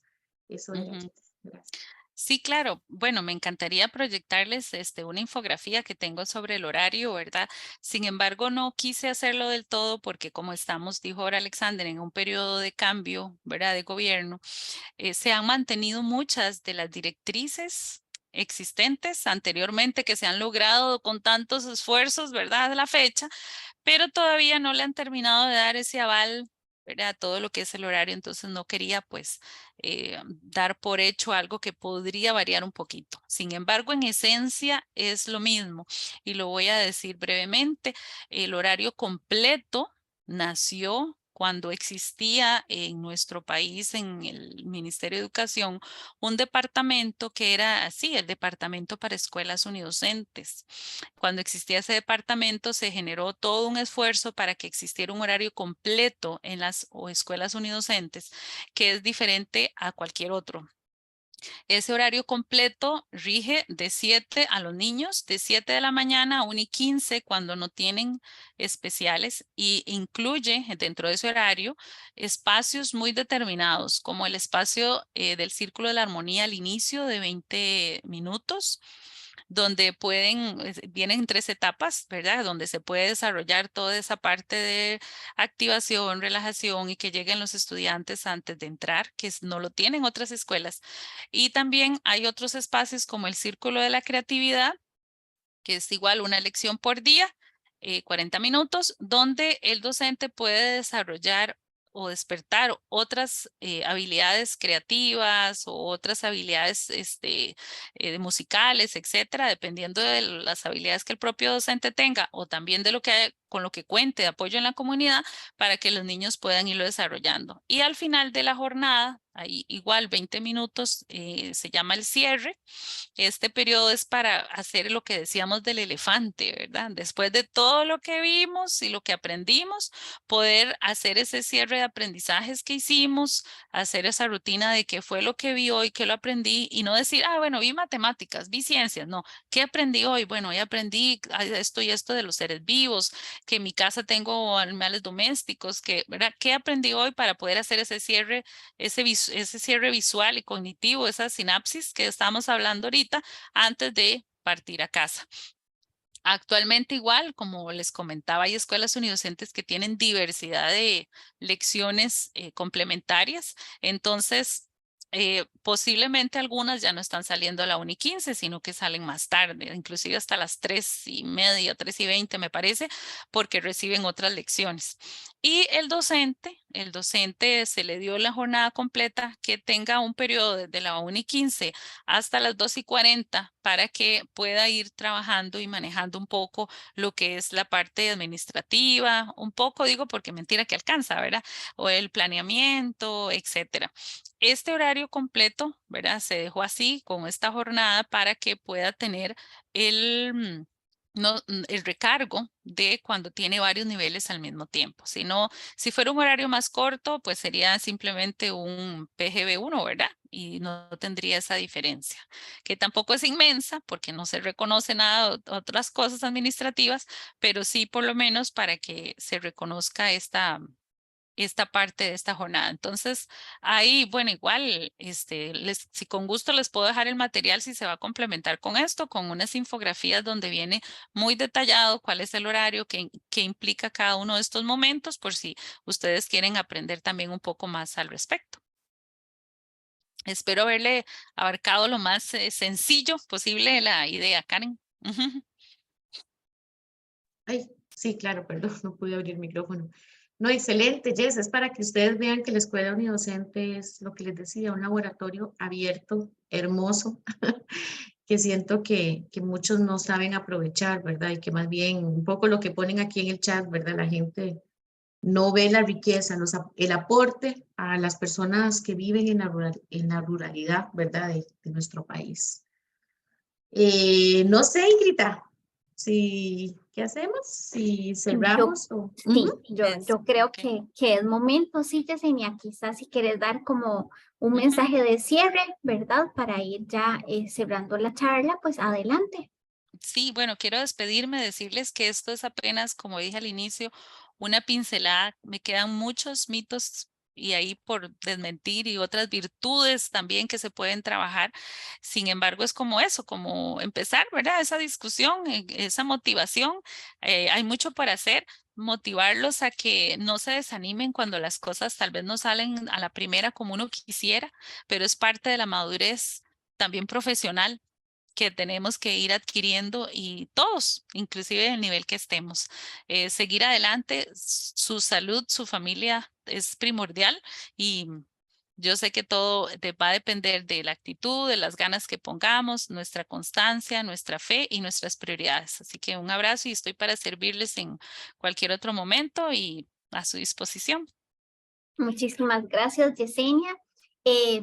Eso era. Ujú. Gracias. Sí, claro. Bueno, me encantaría proyectarles una infografía que tengo sobre el horario, ¿verdad? Sin embargo, no quise hacerlo del todo porque como estamos, dijo ahora Alexander, en un periodo de cambio, ¿verdad? De gobierno, se han mantenido muchas de las directrices existentes anteriormente que se han logrado con tantos esfuerzos, ¿verdad? A la fecha, pero todavía no le han terminado de dar ese aval, ¿verdad? A todo lo que es el horario, entonces no quería pues dar por hecho algo que podría variar un poquito. Sin embargo, en esencia es lo mismo y lo voy a decir brevemente. El horario completo nació cuando existía en nuestro país, en el Ministerio de Educación, un departamento que era así, el Departamento para Escuelas Unidocentes. Cuando existía ese departamento, se generó todo un esfuerzo para que existiera un horario completo en las escuelas unidocentes, que es diferente a cualquier otro. Ese horario completo rige de 7 a los niños, de 7 de la mañana a 1:15 cuando no tienen especiales y incluye dentro de ese horario espacios muy determinados, como el espacio del Círculo de la Armonía al inicio de 20 minutos, donde vienen en 3 etapas, ¿verdad? Donde se puede desarrollar toda esa parte de activación, relajación y que lleguen los estudiantes antes de entrar, que no lo tienen otras escuelas. Y también hay otros espacios como el Círculo de la Creatividad, que es igual una lección por día, 40 minutos, donde el docente puede desarrollar o despertar otras habilidades creativas o otras habilidades musicales, etcétera, dependiendo de las habilidades que el propio docente tenga o también de con lo que cuente de apoyo en la comunidad para que los niños puedan irlo desarrollando. Y al final de la jornada, ahí igual 20 minutos, se llama el cierre. Este periodo es para hacer lo que decíamos del elefante, ¿verdad? Después de todo lo que vimos y lo que aprendimos, poder hacer ese cierre de aprendizajes que hicimos, hacer esa rutina de qué fue lo que vi hoy, qué lo aprendí y no decir, bueno, vi matemáticas, vi ciencias, no, ¿qué aprendí hoy? Bueno, hoy aprendí esto y esto de los seres vivos, que en mi casa tengo animales domésticos, ¿verdad? ¿Qué aprendí hoy para poder hacer ese cierre, ese cierre visual y cognitivo, esa sinapsis que estamos hablando ahorita antes de partir a casa? Actualmente igual, como les comentaba, hay escuelas unidocentes que tienen diversidad de lecciones complementarias. Entonces, posiblemente algunas ya no están saliendo a la 1:15, sino que salen más tarde, inclusive hasta las 3:30, 3:20 me parece, porque reciben otras lecciones. Y el docente se le dio la jornada completa que tenga un periodo desde la 1:15 hasta las 2:40 para que pueda ir trabajando y manejando un poco lo que es la parte administrativa, un poco digo porque mentira que alcanza, ¿verdad? O el planeamiento, etcétera. Este horario completo, ¿verdad? Se dejó así con esta jornada para que pueda tener el el recargo de cuando tiene varios niveles al mismo tiempo. Si fuera un horario más corto, pues sería simplemente un PGB1, ¿verdad? Y no tendría esa diferencia, que tampoco es inmensa porque no se reconoce nada de otras cosas administrativas, pero sí por lo menos para que se reconozca esta parte de esta jornada. Entonces, ahí, bueno, igual, si con gusto les puedo dejar el material si se va a complementar con esto, con unas infografías donde viene muy detallado cuál es el horario que implica cada uno de estos momentos, por si ustedes quieren aprender también un poco más al respecto. Espero haberle abarcado lo más sencillo posible la idea, Karen. Ay, sí, claro, perdón, no pude abrir el micrófono. No, excelente, Jess, es para que ustedes vean que la escuela unidocente es lo que les decía, un laboratorio abierto, hermoso, que siento que muchos no saben aprovechar, ¿verdad? Y que más bien un poco lo que ponen aquí en el chat, ¿verdad? La gente no ve la riqueza, el aporte a las personas que viven en la ruralidad, ¿verdad? De nuestro país. No sé, Ingrita, Si, ¿qué hacemos? Si cerramos o... Sí, Ujú. yo creo ok. que es momento, sí, Yesenia, quizás si quieres dar como un mensaje de cierre, ¿verdad? Para ir ya cerrando la charla, pues adelante. Sí, bueno, quiero despedirme, decirles que esto es apenas, como dije al inicio, una pincelada. Me quedan muchos mitos y ahí por desmentir y otras virtudes también que se pueden trabajar. Sin embargo, es como eso, como empezar, ¿verdad? Esa discusión, esa motivación. Hay mucho para hacer. Motivarlos a que no se desanimen cuando las cosas tal vez no salen a la primera como uno quisiera, pero es parte de la madurez también profesional que tenemos que ir adquiriendo y todos, inclusive el nivel que estemos. Seguir adelante, su salud, su familia es primordial y yo sé que todo va a depender de la actitud, de las ganas que pongamos, nuestra constancia, nuestra fe y nuestras prioridades. Así que un abrazo y estoy para servirles en cualquier otro momento y a su disposición. Muchísimas gracias, Yesenia.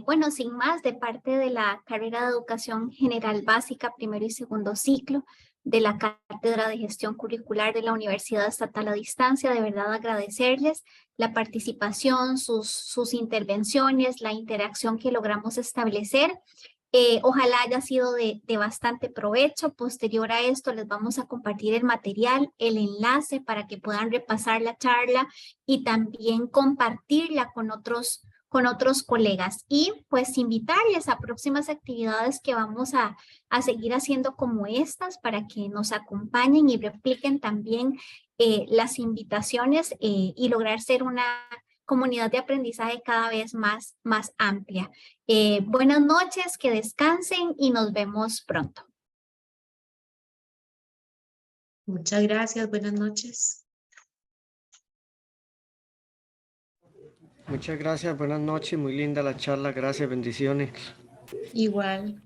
Bueno, sin más, de parte de la carrera de Educación General Básica, primero y segundo ciclo, de la Cátedra de Gestión Curricular de la Universidad Estatal a Distancia, de verdad agradecerles la participación, sus intervenciones, la interacción que logramos establecer. Ojalá haya sido de bastante provecho. Posterior a esto, les vamos a compartir el material, el enlace para que puedan repasar la charla y también compartirla con otros colegas. Y pues invitarles a próximas actividades que vamos a seguir haciendo como estas para que nos acompañen y repliquen también las invitaciones y lograr ser una comunidad de aprendizaje cada vez más amplia. Buenas noches, que descansen y nos vemos pronto. Muchas gracias, buenas noches. Muchas gracias, buenas noches, muy linda la charla, gracias, bendiciones. Igual.